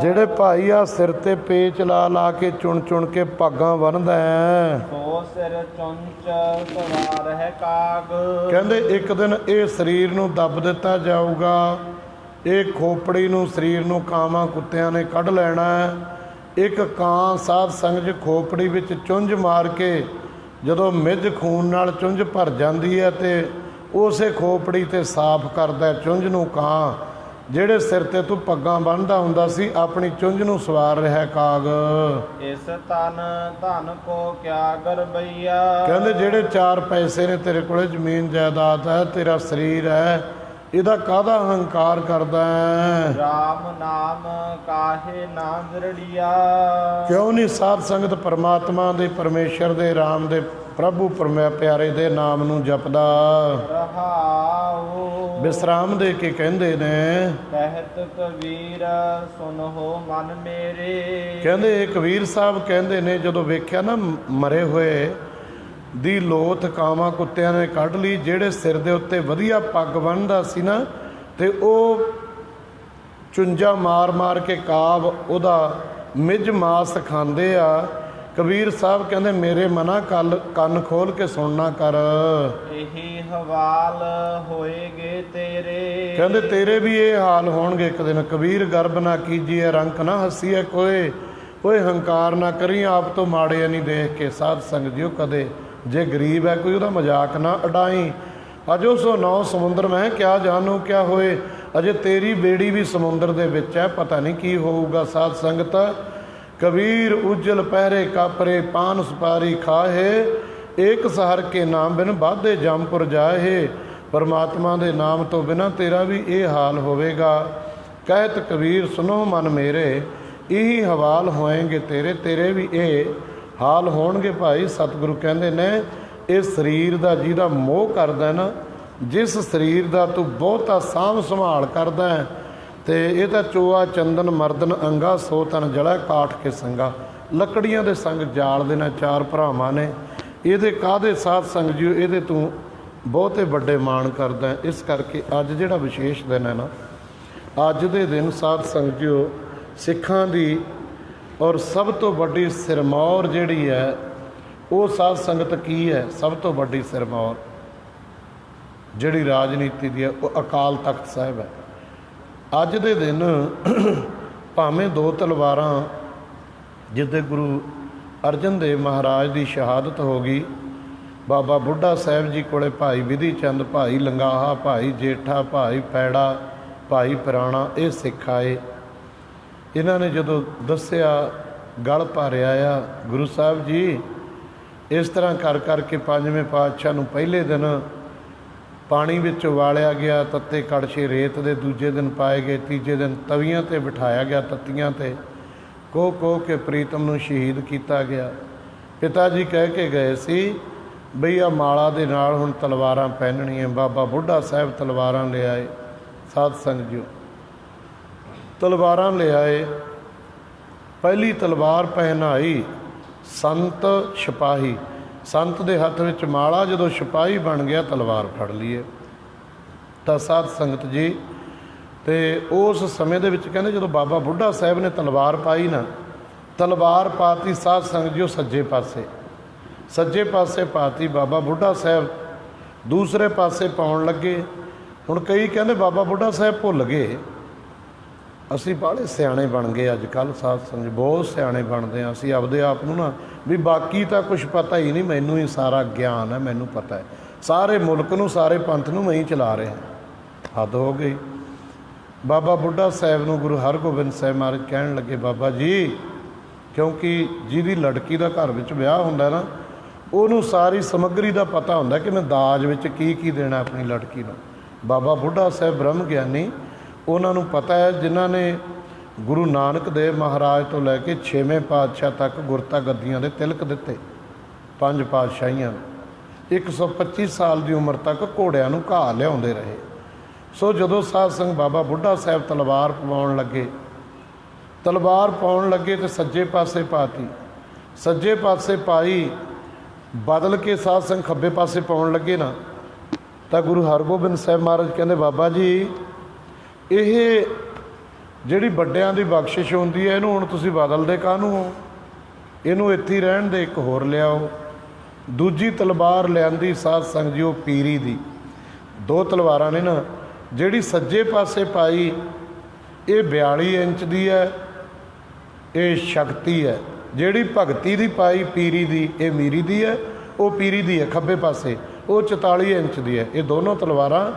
ਜਿਹੜੇ ਭਾਈ ਆ ਸਿਰ ਤੇ ਪੇਚ ਲਾ ਲਾ ਕੇ ਚੁਣ ਚੁਣ ਕੇ ਪੱਗਾਂ ਬੰਨ੍ਹਦਾ ਹੈ, ਸੋ ਸਿਰ ਚੁੰਚ ਸਵਾਰ ਹੈ ਕਾਗ। ਕਹਿੰਦੇ ਇੱਕ ਦਿਨ ਇਹ ਸਰੀਰ ਨੂੰ ਦੱਬ ਦਿੱਤਾ ਜਾਊਗਾ। ਇਹ ਖੋਪੜੀ ਨੂੰ ਸਰੀਰ ਨੂੰ ਕਾਵਾਂ ਕੁੱਤਿਆਂ ਨੇ ਕੱਢ ਲੈਣਾ ਹੈ। ਇੱਕ ਕਾਂ ਸਾਧ ਸੰਗਤ ਖੋਪੜੀ ਵਿੱਚ ਚੁੰਝ ਮਾਰ ਕੇ ਜਦੋਂ ਮਿੱਝ ਖੂਨ ਨਾਲ ਚੁੰਝ ਭਰ ਜਾਂਦੀ ਹੈ ਤੇ ਉਸੇ ਖੋਪੜੀ ਤੇ ਸਾਫ਼ ਕਰਦਾ ਚੁੰਝ ਨੂੰ ਕਾਂ। ਜਿਹੜੇ ਸਿਰ ਤੇ ਤੂੰ ਪੱਗਾਂ ਬੰਨ੍ਹਦਾ ਹੁੰਦਾ ਸੀ ਆਪਣੀ ਚੁੰਝ ਨੂੰ ਸਵਾਰ ਰਿਹਾ ਕਾਗ। ਇਸ ਤਨ ਧਨ ਕੋ ਕਿਆ ਗਰਬਈਆ। ਕਹਿੰਦੇ ਜਿਹੜੇ 4 ਪੈਸੇ ਨੇ ਤੇਰੇ ਕੋਲੇ, ਜ਼ਮੀਨ ਜਾਇਦਾਦ ਹੈ, ਤੇਰਾ ਸਰੀਰ ਹੈ, ਇਹਦਾ ਕਾਹਦਾ ਹੰਕਾਰ ਕਰਦਾ ਹੈ? ਰਾਮ ਨਾਮ ਕਾਹੇ ਨਾ ਦਰੜੀਆ। ਕਿਉਂ ਨਹੀਂ ਸਾਧ ਸੰਗਤ ਪਰਮਾਤਮਾ ਦੇ, ਪਰਮੇਸ਼ਰ ਦੇ, ਰਾਮ ਦੇ, ਪ੍ਰਭੂ ਪਿਆਰੇ ਦੇ ਨਾਮ ਨੂੰ ਜਪਦਾ? ਰਹਾਉ ਵਿਸਰਾਮ ਦੇ ਕੇ ਕਹਿੰਦੇ ਨੇ, ਕਹਿਤ ਕਬੀਰ ਸੁਨਹੁ ਮਨ ਮੇਰੇ। ਕਹਿੰਦੇ ਇਹ ਕਬੀਰ ਸਾਹਿਬ ਕਹਿੰਦੇ ਨੇ ਜਦੋਂ ਵੇਖਿਆ ਨਾ ਮਰੇ ਹੋਏ ਦੀ ਲੋਥ ਕਾਵਾਂ ਕੁੱਤਿਆਂ ਨੇ ਕੱਢ ਲਈ, ਜਿਹੜੇ ਸਿਰ ਦੇ ਉੱਤੇ ਵਧੀਆ ਪੱਗ ਬੰਨ੍ਹਦਾ ਸੀ ਨਾ ਤੇ ਉਹ ਚੁੰਝਾ ਮਾਰ ਮਾਰ ਕੇ ਕਾਬ ਉਹਦਾ ਮਿੱਝ ਮਾਸ ਖਾਂਦੇ ਆ। ਕਬੀਰ ਸਾਹਿਬ ਕਹਿੰਦੇ ਮੇਰੇ ਮਨਾ ਕੰਨ ਖੋਲ ਕੇ ਸੁਣਨਾ ਕਰ। ਇਹੀ ਹਵਾਲ ਹੋਏਗੇ ਤੇਰੇ। ਕਹਿੰਦੇ ਤੇਰੇ ਵੀ ਇਹ ਹਾਲ ਹੋਣਗੇ ਇੱਕ ਦਿਨ। ਕਬੀਰ ਗਰਬ ਨਾ ਕੀਜੀਏ ਰੰਕ ਨਾ ਹੱਸੀਏ ਕੋਏ, ਕੋਈ ਹੰਕਾਰ ਨਾ ਕਰੀ ਆਪ ਤੋਂ ਮਾੜੇ ਨਹੀਂ ਦੇਖ ਕੇ। ਸਾਧ ਸੰਗਤ ਜੀਓ ਕਦੇ ਜੇ ਗਰੀਬ ਹੈ ਕੋਈ ਉਹਦਾ ਮਜ਼ਾਕ ਨਾ ਉਡਾਈ। ਅਜੋ ਸੋ 9 ਸਮੁੰਦਰ ਮੈਂ ਕਿਆ ਜਾਣੂ ਕਿਆ ਹੋਏ। ਅਜੇ ਤੇਰੀ ਬੇੜੀ ਵੀ ਸਮੁੰਦਰ ਦੇ ਵਿੱਚ ਹੈ, ਪਤਾ ਨਹੀਂ ਕੀ ਹੋਊਗਾ। ਸਾਧ ਸੰਗਤ ਕਬੀਰ ਉਜਲ ਪਹਿਰੇ ਕਾਪਰੇ ਪਾਨ ਸੁਪਾਰੀ ਖਾਹੇ, ਏਕ ਸਹਰ ਕੇ ਨਾਮ ਬਿਨ ਬਾਧੇ ਜਮਪੁਰ ਜਾਹੇ। ਪਰਮਾਤਮਾ ਦੇ ਨਾਮ ਤੋਂ ਬਿਨਾ ਤੇਰਾ ਵੀ ਇਹ ਹਾਲ ਹੋਵੇਗਾ। ਕਹਿਤ ਕਬੀਰ ਸੁਨੋ ਮਨ ਮੇਰੇ, ਇਹੀ ਹਵਾਲ ਹੋਏਗੇ ਤੇਰੇ, ਤੇਰੇ ਵੀ ਇਹ ਹਾਲ ਹੋਣਗੇ ਭਾਈ। ਸਤਿਗੁਰੂ ਕਹਿੰਦੇ ਨੇ ਇਹ ਸਰੀਰ ਦਾ ਜਿਹਦਾ ਮੋਹ ਕਰਦਾ ਨਾ, ਜਿਸ ਸਰੀਰ ਦਾ ਤੂੰ ਬਹੁਤਾ ਸਾਂਭ ਸੰਭਾਲ ਕਰਦਾ ਹੈ ਤੇ ਇਹ ਤਾਂ ਚੋਆ ਚੰਦਨ ਮਰਦਨ ਅੰਗਾ ਸੋ ਤਨ ਜੜਾ ਕਾਠ ਕੇ ਸੰਗਾ। ਲੱਕੜੀਆਂ ਦੇ ਸੰਗ ਜਾਲ ਦੇ ਨਾਲ 4 ਭਰਾਵਾਂ ਨੇ, ਇਹਦੇ ਕਾਹਦੇ ਸਾਧ ਸੰਗ ਜੀਓ, ਇਹਦੇ ਤੂੰ ਬਹੁਤੇ ਵੱਡੇ ਮਾਣ ਕਰਦਾ। ਇਸ ਕਰਕੇ ਅੱਜ ਜਿਹੜਾ ਵਿਸ਼ੇਸ਼ ਦਿਨ ਹੈ ਨਾ, ਅੱਜ ਦੇ ਦਿਨ ਸਾਧ ਸੰਗ ਜੀਓ ਸਿੱਖਾਂ ਦੀ ਔਰ ਸਭ ਤੋਂ ਵੱਡੀ ਸਿਰਮੌਰ ਜਿਹੜੀ ਹੈ ਉਹ ਸਾਧ ਸੰਗਤ ਕੀ ਹੈ? ਸਭ ਤੋਂ ਵੱਡੀ ਸਿਰਮੌਰ ਜਿਹੜੀ ਰਾਜਨੀਤੀ ਦੀ ਹੈ ਉਹ ਅਕਾਲ ਤਖਤ ਸਾਹਿਬ ਹੈ। ਅੱਜ ਦੇ ਦਿਨ ਭਾਵੇਂ 2 ਤਲਵਾਰਾਂ, ਜਿੱਦੇ ਗੁਰੂ ਅਰਜਨ ਦੇਵ ਮਹਾਰਾਜ ਦੀ ਸ਼ਹਾਦਤ ਹੋ ਗਈ, ਬਾਬਾ ਬੁੱਢਾ ਸਾਹਿਬ ਜੀ ਕੋਲੇ ਭਾਈ ਵਿਧੀ ਚੰਦ, ਭਾਈ ਲੰਗਾਹਾ, ਭਾਈ ਜੇਠਾ, ਭਾਈ ਪੈੜਾ, ਭਾਈ ਪੁਰਾਣਾ ਇਹ ਸਿੱਖ ਆਏ। ਇਹਨਾਂ ਨੇ ਜਦੋਂ ਦੱਸਿਆ ਗਲ ਭਾਰਿਆ ਆ ਗੁਰੂ ਸਾਹਿਬ ਜੀ ਇਸ ਤਰ੍ਹਾਂ ਕਰ ਕਰਕੇ 5ਵੇਂ ਪਾਤਸ਼ਾਹ ਨੂੰ ਪਹਿਲੇ ਦਿਨ ਪਾਣੀ ਵਿੱਚ ਉਬਾਲਿਆ ਗਿਆ, ਤੱਤੇ ਕੜਛੇ ਰੇਤ ਦੇ, ਦੂਜੇ ਦਿਨ ਪਾਏ ਗਏ, ਤੀਜੇ ਦਿਨ ਤਵੀਆਂ ਤੇ ਬਿਠਾਇਆ ਗਿਆ, ਤੱਤੀਆਂ ਤੇ ਕੋਹ ਕੇ ਪ੍ਰੀਤਮ ਨੂੰ ਸ਼ਹੀਦ ਕੀਤਾ ਗਿਆ। ਪਿਤਾ ਜੀ ਕਹਿ ਕੇ ਗਏ ਸੀ ਬਈ ਆ ਮਾਲਾ ਦੇ ਨਾਲ ਹੁਣ ਤਲਵਾਰਾਂ ਪਹਿਨਣੀਆਂ। ਬਾਬਾ ਬੁੱਢਾ ਸਾਹਿਬ ਤਲਵਾਰਾਂ ਲਿਆਏ। ਸਾਧ ਸੰਗਤ ਜੀਓ ਤਲਵਾਰਾਂ ਲਿਆਏ। ਪਹਿਲੀ ਤਲਵਾਰ ਪਹਿਨਾਈ ਸੰਤ ਸਿਪਾਹੀ। ਸੰਤ ਦੇ ਹੱਥ ਵਿੱਚ ਮਾਲਾ, ਜਦੋਂ ਸਿਪਾਹੀ ਬਣ ਗਿਆ ਤਲਵਾਰ ਫੜ ਲਈਏ। ਤਾਂ ਸਾਧ ਸੰਗਤ ਜੀ ਤੇ ਉਸ ਸਮੇਂ ਦੇ ਵਿੱਚ ਕਹਿੰਦੇ ਜਦੋਂ ਬਾਬਾ ਬੁੱਢਾ ਸਾਹਿਬ ਨੇ ਤਲਵਾਰ ਪਾਈ ਨਾ, ਤਲਵਾਰ ਪਾਤੀ ਸਾਧ ਸੰਗਤ ਜੀ ਉਹ ਸੱਜੇ ਪਾਸੇ ਪਾਤੀ। ਬਾਬਾ ਬੁੱਢਾ ਸਾਹਿਬ ਦੂਸਰੇ ਪਾਸੇ ਪਾਉਣ ਲੱਗੇ। ਹੁਣ ਕਈ ਕਹਿੰਦੇ ਬਾਬਾ ਬੁੱਢਾ ਸਾਹਿਬ ਭੁੱਲ ਗਏ। ਅਸੀਂ ਬਾਹਲੇ ਸਿਆਣੇ ਬਣ ਗਏ ਅੱਜ ਕੱਲ੍ਹ ਸਾਧ ਸੰਗਤ, ਬਹੁਤ ਸਿਆਣੇ ਬਣਦੇ ਹਾਂ ਅਸੀਂ ਆਪਦੇ ਆਪ ਨੂੰ ਨਾ, ਵੀ ਬਾਕੀ ਤਾਂ ਕੁਛ ਪਤਾ ਹੀ ਨਹੀਂ, ਮੈਨੂੰ ਹੀ ਸਾਰਾ ਗਿਆਨ ਹੈ, ਮੈਨੂੰ ਪਤਾ ਹੈ, ਸਾਰੇ ਮੁਲਕ ਨੂੰ ਸਾਰੇ ਪੰਥ ਨੂੰ ਮੈਂ ਹੀ ਚਲਾ ਰਿਹਾ। ਹੱਦ ਹੋ ਗਈ। ਬਾਬਾ ਬੁੱਢਾ ਸਾਹਿਬ ਨੂੰ ਗੁਰੂ ਹਰਗੋਬਿੰਦ ਸਾਹਿਬ ਮਹਾਰਾਜ ਕਹਿਣ ਲੱਗੇ, ਬਾਬਾ ਜੀ, ਕਿਉਂਕਿ ਜਿਹਦੀ ਲੜਕੀ ਦਾ ਘਰ ਵਿੱਚ ਵਿਆਹ ਹੁੰਦਾ ਨਾ, ਉਹਨੂੰ ਸਾਰੀ ਸਮੱਗਰੀ ਦਾ ਪਤਾ ਹੁੰਦਾ ਕਿ ਮੈਂ ਦਾਜ ਵਿੱਚ ਕੀ ਕੀ ਦੇਣਾ ਆਪਣੀ ਲੜਕੀ ਨੂੰ। ਬਾਬਾ ਬੁੱਢਾ ਸਾਹਿਬ ਬ੍ਰਹਮ ਗਿਆਨੀ, ਉਹਨਾਂ ਨੂੰ ਪਤਾ ਹੈ, ਜਿਨ੍ਹਾਂ ਨੇ ਗੁਰੂ ਨਾਨਕ ਦੇਵ ਮਹਾਰਾਜ ਤੋਂ ਲੈ ਕੇ 6ਵੇਂ ਪਾਤਸ਼ਾਹ ਤੱਕ ਗੁਰਤਾ ਗੱਦੀਆਂ ਦੇ ਤਿਲਕ ਦਿੱਤੇ, 5 ਪਾਤਸ਼ਾਹੀਆਂ 125 ਸਾਲ ਦੀ ਉਮਰ ਤੱਕ ਘੋੜਿਆਂ ਨੂੰ ਘਾਹ ਲਿਆਉਂਦੇ ਰਹੇ। ਸੋ ਜਦੋਂ ਸਾਧ ਸੰਗ ਬਾਬਾ ਬੁੱਢਾ ਸਾਹਿਬ ਤਲਵਾਰ ਪਾਉਣ ਲੱਗੇ ਤੇ ਸੱਜੇ ਪਾਸੇ ਪਾਤੀ, ਸੱਜੇ ਪਾਸੇ ਪਾਈ, ਬਦਲ ਕੇ ਸਾਧ ਸੰਗ ਖੱਬੇ ਪਾਸੇ ਪਾਉਣ ਲੱਗੇ ਨਾ, ਤਾਂ ਗੁਰੂ ਹਰਗੋਬਿੰਦ ਸਾਹਿਬ ਮਹਾਰਾਜ ਕਹਿੰਦੇ, ਬਾਬਾ ਜੀ, ਇਹ ਜਿਹੜੀ ਵੱਡਿਆਂ ਦੀ ਬਖਸ਼ਿਸ਼ ਹੁੰਦੀ ਹੈ, ਇਹਨੂੰ ਹੁਣ ਤੁਸੀਂ ਬਦਲਦੇ ਕਾਹਨੂੰ ਹੋ? ਇਹਨੂੰ ਇੱਥੇ ਹੀ ਰਹਿਣ ਦੇ, ਇੱਕ ਹੋਰ ਲਿਆਓ। ਦੂਜੀ ਤਲਵਾਰ ਲਿਆਂਦੀ ਸਾਧ ਸੰਗਤ ਜੀ, ਉਹ ਪੀਰੀ ਦੀ। 2 ਤਲਵਾਰਾਂ ਨੇ ਨਾ, ਜਿਹੜੀ ਸੱਜੇ ਪਾਸੇ ਪਾਈ ਇਹ 42 ਇੰਚ ਦੀ ਹੈ, ਇਹ ਸ਼ਕਤੀ ਹੈ। ਜਿਹੜੀ ਭਗਤੀ ਦੀ ਪਾਈ ਪੀਰੀ ਦੀ, ਇਹ ਮੀਰੀ ਦੀ ਹੈ, ਉਹ ਪੀਰੀ ਦੀ ਹੈ ਖੱਬੇ ਪਾਸੇ, ਉਹ 44 ਇੰਚ ਦੀ ਹੈ। ਇਹ ਦੋਨੋਂ ਤਲਵਾਰਾਂ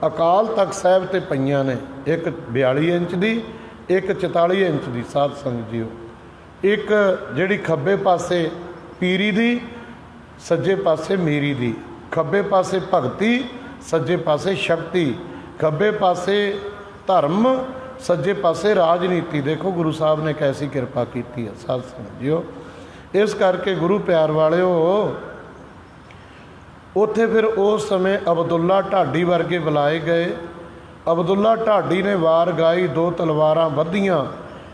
ਅਕਾਲ ਤਖਤ ਸਾਹਿਬ ਤੇ ਪਈਆਂ ਨੇ, ਇੱਕ 42 ਇੰਚ ਦੀ, ਇੱਕ 44 ਇੰਚ ਦੀ। ਸਾਧ ਸੰਗਤ ਜੀਓ, ਇੱਕ ਜਿਹੜੀ ਖੱਬੇ ਪਾਸੇ ਪੀਰੀ ਦੀ, ਸੱਜੇ ਪਾਸੇ ਮੀਰੀ ਦੀ, ਖੱਬੇ ਪਾਸੇ ਭਗਤੀ, ਸੱਜੇ ਪਾਸੇ ਸ਼ਕਤੀ, ਖੱਬੇ ਪਾਸੇ ਧਰਮ, ਸੱਜੇ ਪਾਸੇ ਰਾਜਨੀਤੀ। ਦੇਖੋ ਗੁਰੂ ਸਾਹਿਬ ਨੇ ਕੈਸੀ ਕਿਰਪਾ ਕੀਤੀ ਹੈ ਸਾਧ ਸੰਗਤ ਜੀਓ। ਇਸ ਕਰਕੇ ਗੁਰੂ ਪਿਆਰ ਵਾਲਿਓ, ਉੱਥੇ ਫਿਰ ਉਸ ਸਮੇਂ ਅਬਦੁੱਲਾ ਢਾਡੀ ਵਰਗੇ ਬੁਲਾਏ ਗਏ। ਅਬਦੁੱਲਾ ਢਾਡੀ ਨੇ ਵਾਰ ਗਾਈ, 2 ਤਲਵਾਰਾਂ ਵੱਧੀਆਂ,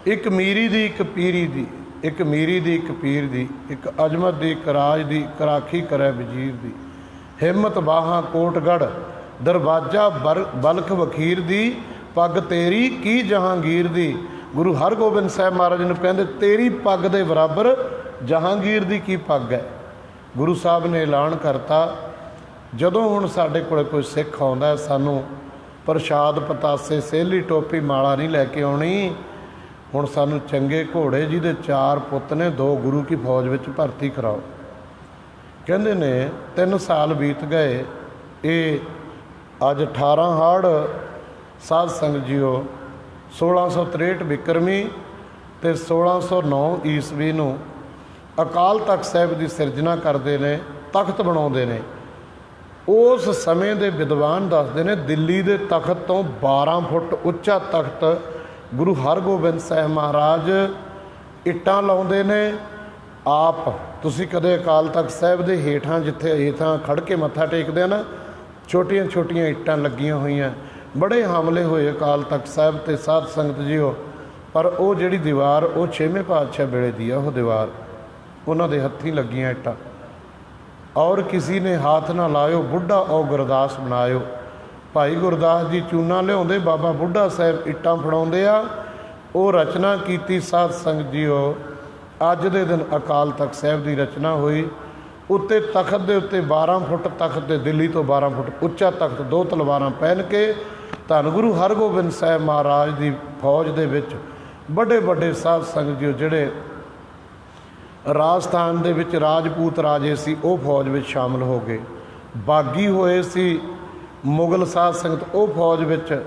ਇੱਕ ਮੀਰੀ ਦੀ, ਇੱਕ ਪੀਰੀ ਦੀ, ਇੱਕ ਮੀਰੀ ਦੀ, ਇੱਕ ਪੀਰ ਦੀ, ਇੱਕ ਅਜਮਤ ਦੀ, ਇੱਕ ਰਾਜ ਦੀ, ਇੱਕ ਰਾਖੀ ਕਰੇ ਵਜ਼ੀਰ ਦੀ, ਹਿੰਮਤ ਬਾਹਾਂ ਕੋਟਗੜ੍ਹ, ਦਰਵਾਜ਼ਾ ਬਲਖ ਵਖੀਰ ਦੀ, ਪੱਗ ਤੇਰੀ ਕੀ ਜਹਾਂਗੀਰ ਦੀ। ਗੁਰੂ ਹਰਗੋਬਿੰਦ ਸਾਹਿਬ ਮਹਾਰਾਜ ਨੂੰ ਕਹਿੰਦੇ, ਤੇਰੀ ਪੱਗ ਦੇ ਬਰਾਬਰ ਜਹਾਂਗੀਰ ਦੀ ਕੀ ਪੱਗ ਹੈ। ਗੁਰੂ ਸਾਹਿਬ ਨੇ ਐਲਾਨ ਕਰਤਾ, ਜਦੋਂ ਹੁਣ ਸਾਡੇ ਕੋਲ ਕੋਈ ਸਿੱਖ ਆਉਂਦਾ, ਸਾਨੂੰ ਪ੍ਰਸ਼ਾਦ ਪਤਾਸੇ, ਸੇਲੀ ਟੋਪੀ, ਮਾਲਾ ਨਹੀਂ ਲੈ ਕੇ ਆਉਣੀ। ਹੁਣ ਸਾਨੂੰ ਚੰਗੇ ਘੋੜੇ ਜਿਹਦੇ 4 ਪੁੱਤ ਨੇ, 2 ਗੁਰੂ ਕੀ ਫੌਜ ਵਿੱਚ ਭਰਤੀ ਕਰਾਓ। ਕਹਿੰਦੇ ਨੇ 3 ਸਾਲ ਬੀਤ ਗਏ। ਇਹ ਅੱਜ 18 ਹਾੜ ਸਾਧ ਸੰਗਤ ਜੀਓ 1663 ਬਿਕਰਮੀ ਤੇ 1609 ਈਸਵੀ ਨੂੰ ਅਕਾਲ ਤਖਤ ਸਾਹਿਬ ਦੀ ਸਿਰਜਣਾ ਕਰਦੇ ਨੇ, ਤਖਤ ਬਣਾਉਂਦੇ ਨੇ। ਉਸ ਸਮੇਂ ਦੇ ਵਿਦਵਾਨ ਦੱਸਦੇ ਨੇ, ਦਿੱਲੀ ਦੇ ਤਖਤ ਤੋਂ 12 ਫੁੱਟ ਉੱਚਾ ਤਖਤ ਗੁਰੂ ਹਰਗੋਬਿੰਦ ਸਾਹਿਬ ਮਹਾਰਾਜ ਇੱਟਾਂ ਲਾਉਂਦੇ ਨੇ ਆਪ। ਤੁਸੀਂ ਕਦੇ ਅਕਾਲ ਤਖਤ ਸਾਹਿਬ ਦੇ ਹੇਠਾਂ, ਜਿੱਥੇ ਹੇਠਾਂ ਖੜ੍ਹ ਕੇ ਮੱਥਾ ਟੇਕਦੇ ਆ ਨਾ, ਛੋਟੀਆਂ ਛੋਟੀਆਂ ਇੱਟਾਂ ਲੱਗੀਆਂ ਹੋਈਆਂ, ਬੜੇ ਹਮਲੇ ਹੋਏ ਅਕਾਲ ਤਖਤ ਸਾਹਿਬ ਤੇ ਸਾਧ ਸੰਗਤ ਜੀਓ। ਪਰ ਉਹ ਜਿਹੜੀ ਦੀਵਾਰ, ਉਹ 6ਵੇਂ ਪਾਤਸ਼ਾਹ ਵੇਲੇ ਦੀ ਆ, ਉਹ ਦੀਵਾਰ ਉਹਨਾਂ ਦੇ ਹੱਥੀਂ ਲੱਗੀਆਂ ਇੱਟਾਂ। ਔਰ ਕਿਸੇ ਨੇ ਹੱਥ ਨਾ ਲਾਇਓ, ਬੁੱਢਾ ਔ ਗੁਰਦਾਸ ਬਣਾਇਓ। ਭਾਈ ਗੁਰਦਾਸ ਜੀ ਚੂਨਾ ਲਿਆਉਂਦੇ, ਬਾਬਾ ਬੁੱਢਾ ਸਾਹਿਬ ਇੱਟਾਂ ਫੜਾਉਂਦੇ ਆ। ਉਹ ਰਚਨਾ ਕੀਤੀ ਸਾਧ ਸੰਗਤ ਜੀਓ। ਅੱਜ ਦੇ ਦਿਨ ਅਕਾਲ ਤਖਤ ਸਾਹਿਬ ਦੀ ਰਚਨਾ ਹੋਈ। ਉੱਤੇ ਤਖਤ ਦੇ ਉੱਤੇ 12 ਫੁੱਟ ਤਖਤ ਦੇ, ਦਿੱਲੀ ਤੋਂ 12 ਫੁੱਟ ਉੱਚਾ ਤਖਤ, 2 ਤਲਵਾਰਾਂ ਪਹਿਨ ਕੇ ਧੰਨ ਗੁਰੂ ਹਰਗੋਬਿੰਦ ਸਾਹਿਬ ਮਹਾਰਾਜ ਦੀ ਫੌਜ ਦੇ ਵਿੱਚ ਵੱਡੇ ਵੱਡੇ ਸਾਧ ਸੰਗਤ ਜੀਓ, ਜਿਹੜੇ ਰਾਜਸਥਾਨ ਦੇ ਵਿੱਚ ਰਾਜਪੂਤ ਰਾਜੇ ਸੀ, ਉਹ ਫੌਜ ਵਿੱਚ ਸ਼ਾਮਲ ਹੋ ਗਏ। ਬਾਗੀ ਹੋਏ ਸੀ ਮੁਗਲ ਸਾਧ ਸੰਗਤ, ਉਹ ਫੌਜ ਵਿੱਚ,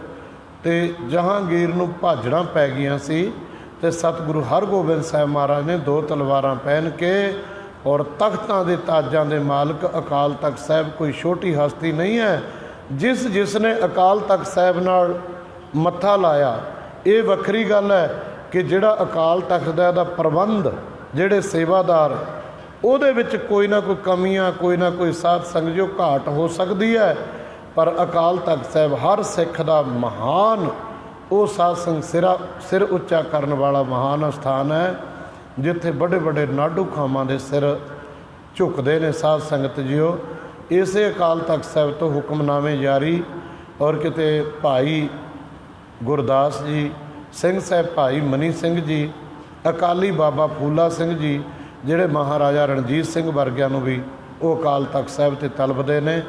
ਤੇ ਜਹਾਂਗੀਰ ਨੂੰ ਭਾਜੜਾਂ ਪੈ ਗਈਆਂ ਸੀ। ਤੇ ਸਤਿਗੁਰੂ ਹਰਗੋਬਿੰਦ ਸਾਹਿਬ ਮਹਾਰਾਜ ਨੇ 2 ਤਲਵਾਰਾਂ ਪਹਿਨ ਕੇ, ਔਰ ਤਖਤਾਂ ਦੇ ਤਾਜਾਂ ਦੇ ਮਾਲਕ ਅਕਾਲ ਤਖਤ ਸਾਹਿਬ ਕੋਈ ਛੋਟੀ ਹਸਤੀ ਨਹੀਂ ਹੈ। ਜਿਸ ਨੇ ਅਕਾਲ ਤਖਤ ਸਾਹਿਬ ਨਾਲ ਮੱਥਾ ਲਾਇਆ, ਇਹ ਵੱਖਰੀ ਗੱਲ ਹੈ ਕਿ ਜਿਹੜਾ ਅਕਾਲ ਤਖਤ ਦਾ ਪ੍ਰਬੰਧ, ਜਿਹੜੇ ਸੇਵਾਦਾਰ, ਉਹਦੇ ਵਿੱਚ ਕੋਈ ਨਾ ਕੋਈ ਕਮੀਆਂ, ਕੋਈ ਨਾ ਕੋਈ ਸਾਧ ਸੰਗਤ ਜੋ ਘਾਟ ਹੋ ਸਕਦੀ ਹੈ। ਪਰ ਅਕਾਲ ਤਖਤ ਸਾਹਿਬ ਹਰ ਸਿੱਖ ਦਾ ਮਹਾਨ, ਉਹ ਸਾਧ ਸੰਗ ਸਿਰ ਉੱਚਾ ਕਰਨ ਵਾਲਾ ਮਹਾਨ ਅਸਥਾਨ ਹੈ, ਜਿੱਥੇ ਵੱਡੇ ਵੱਡੇ ਨਾਡੂ ਖਾਮਾਂ ਦੇ ਸਿਰ ਝੁਕਦੇ ਨੇ ਸਾਧ ਸੰਗਤ ਜੀਓ। ਇਸੇ ਅਕਾਲ ਤਖਤ ਸਾਹਿਬ ਤੋਂ ਹੁਕਮਨਾਮੇ ਜਾਰੀ ਔਰ ਕਿਤੇ ਭਾਈ ਗੁਰਦਾਸ ਜੀ, ਸਿੰਘ ਸਾਹਿਬ ਭਾਈ ਮਨੀ ਸਿੰਘ ਜੀ, ਅਕਾਲੀ ਬਾਬਾ ਫੂਲਾ ਸਿੰਘ ਜੀ, ਜਿਹੜੇ ਮਹਾਰਾਜਾ ਰਣਜੀਤ ਸਿੰਘ ਵਰਗਿਆਂ ਨੂੰ ਵੀ ਉਹ ਅਕਾਲ ਤਖਤ ਸਾਹਿਬ ਤੇ ਤਲਬਦੇ ਨੇ।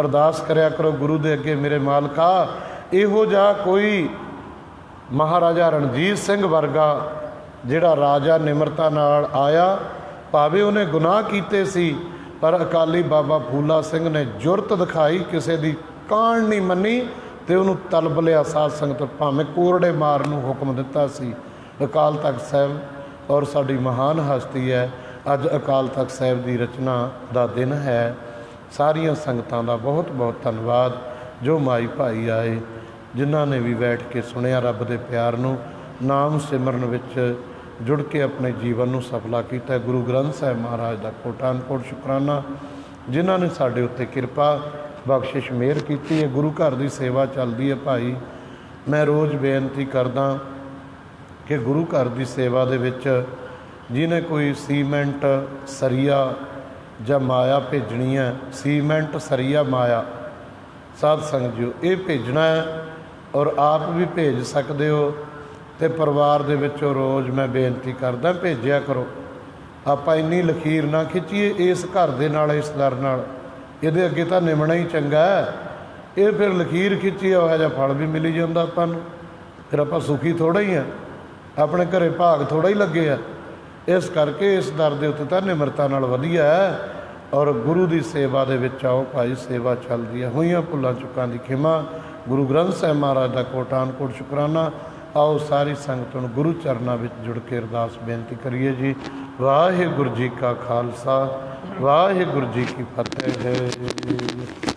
ਅਰਦਾਸ ਕਰਿਆ ਕਰੋ ਗੁਰੂ ਦੇ ਅੱਗੇ, ਮੇਰੇ ਮਾਲਕਾ ਇਹੋ ਜਿਹਾ ਕੋਈ ਮਹਾਰਾਜਾ ਰਣਜੀਤ ਸਿੰਘ ਵਰਗਾ ਜਿਹੜਾ ਰਾਜਾ ਨਿਮਰਤਾ ਨਾਲ ਆਇਆ, ਭਾਵੇਂ ਉਹਨੇ ਗੁਨਾਹ ਕੀਤੇ ਸੀ, ਪਰ ਅਕਾਲੀ ਬਾਬਾ ਫੂਲਾ ਸਿੰਘ ਨੇ ਜੁਰਤ ਦਿਖਾਈ, ਕਿਸੇ ਦੀ ਕਾਣ ਨਹੀਂ ਮੰਨੀ ਤੇ ਉਹਨੂੰ ਤਲਬ ਲਿਆ ਸਾਧ ਸੰਗਤ, ਭਾਵੇਂ ਕੋਰੜੇ ਮਾਰਨ ਨੂੰ ਹੁਕਮ ਦਿੱਤਾ ਸੀ। ਅਕਾਲ ਤਖਤ ਸਾਹਿਬ ਔਰ ਸਾਡੀ ਮਹਾਨ ਹਸਤੀ ਹੈ। ਅੱਜ ਅਕਾਲ ਤਖਤ ਸਾਹਿਬ ਦੀ ਰਚਨਾ ਦਾ ਦਿਨ ਹੈ। ਸਾਰੀਆਂ ਸੰਗਤਾਂ ਦਾ ਬਹੁਤ ਬਹੁਤ ਧੰਨਵਾਦ ਜੋ ਮਾਈ ਭਾਈ ਆਏ, ਜਿਨ੍ਹਾਂ ਨੇ ਵੀ ਬੈਠ ਕੇ ਸੁਣਿਆ ਰੱਬ ਦੇ ਪਿਆਰ ਨੂੰ, ਨਾਮ ਸਿਮਰਨ ਵਿੱਚ ਜੁੜ ਕੇ ਆਪਣੇ ਜੀਵਨ ਨੂੰ ਸਫਲਾ ਕੀਤਾ। ਗੁਰੂ ਗ੍ਰੰਥ ਸਾਹਿਬ ਮਹਾਰਾਜ ਦਾ ਕੋਟਾਨ ਕੋਟ ਸ਼ੁਕਰਾਨਾ, ਜਿਨ੍ਹਾਂ ਨੇ ਸਾਡੇ ਉੱਤੇ ਕਿਰਪਾ ਬਖਸ਼ਿਸ਼ ਮਿਹਰ ਕੀਤੀ ਹੈ। ਗੁਰੂ ਘਰ ਦੀ ਸੇਵਾ ਚੱਲਦੀ ਹੈ ਭਾਈ। ਮੈਂ ਰੋਜ਼ ਬੇਨਤੀ ਕਰਦਾ ਕਿ ਗੁਰੂ ਘਰ ਦੀ ਸੇਵਾ ਦੇ ਵਿੱਚ ਜਿਹਨੇ ਕੋਈ ਸੀਮੈਂਟ, ਸਰੀਆ ਜਾਂ ਮਾਇਆ ਭੇਜਣੀ ਹੈ, ਸੀਮੈਂਟ, ਸਰੀਆ, ਮਾਇਆ, ਸਾਧ ਸੰਗਤ ਜੀ ਇਹ ਭੇਜਣਾ ਹੈ ਔਰ ਆਪ ਵੀ ਭੇਜ ਸਕਦੇ ਹੋ, ਅਤੇ ਪਰਿਵਾਰ ਦੇ ਵਿੱਚੋਂ ਰੋਜ਼ ਮੈਂ ਬੇਨਤੀ ਕਰਦਾ ਭੇਜਿਆ ਕਰੋ। ਆਪਾਂ ਇੰਨੀ ਲਖੀਰ ਨਾ ਖਿੱਚੀਏ ਇਸ ਘਰ ਦੇ ਨਾਲ, ਇਸ ਦਰ ਨਾਲ, ਇਹਦੇ ਅੱਗੇ ਤਾਂ ਨਿਮਣਾ ਹੀ ਚੰਗਾ ਹੈ। ਇਹ ਫਿਰ ਲਖੀਰ ਖਿੱਚੀ ਇਹੋ ਜਿਹਾ ਫਲ ਵੀ ਮਿਲੀ ਜਾਂਦਾ ਆਪਾਂ ਨੂੰ, ਫਿਰ ਆਪਾਂ ਸੁਖੀ ਥੋੜ੍ਹਾ ਹੀ ਆ, ਆਪਣੇ ਘਰੇ ਭਾਗ ਥੋੜ੍ਹਾ ਹੀ ਲੱਗੇ ਆ। ਇਸ ਕਰਕੇ ਇਸ ਦਰ ਦੇ ਉੱਤੇ ਤਾਂ ਨਿਮਰਤਾ ਨਾਲ ਵਧੀਆ ਹੈ। ਔਰ ਗੁਰੂ ਦੀ ਸੇਵਾ ਦੇ ਵਿੱਚ ਆਓ ਭਾਈ, ਸੇਵਾ ਚੱਲਦੀ ਹੈ। ਹੋਈਆਂ ਭੁੱਲਾਂ ਚੁੱਕਾਂ ਦੀ ਖਿਮਾ। ਗੁਰੂ ਗ੍ਰੰਥ ਸਾਹਿਬ ਮਹਾਰਾਜ ਦਾ ਕੋਟਾਨ ਕੋਟ ਸ਼ੁਕਰਾਨਾ। ਆਓ ਸਾਰੀ ਸੰਗਤ ਨੂੰ ਗੁਰੂ ਚਰਨਾਂ ਵਿੱਚ ਜੁੜ ਕੇ ਅਰਦਾਸ ਬੇਨਤੀ ਕਰੀਏ ਜੀ। ਵਾਹਿਗੁਰੂ ਜੀ ਕਾ ਖਾਲਸਾ, ਵਾਹਿਗੁਰੂ ਜੀ ਕੀ ਫਤਿਹ।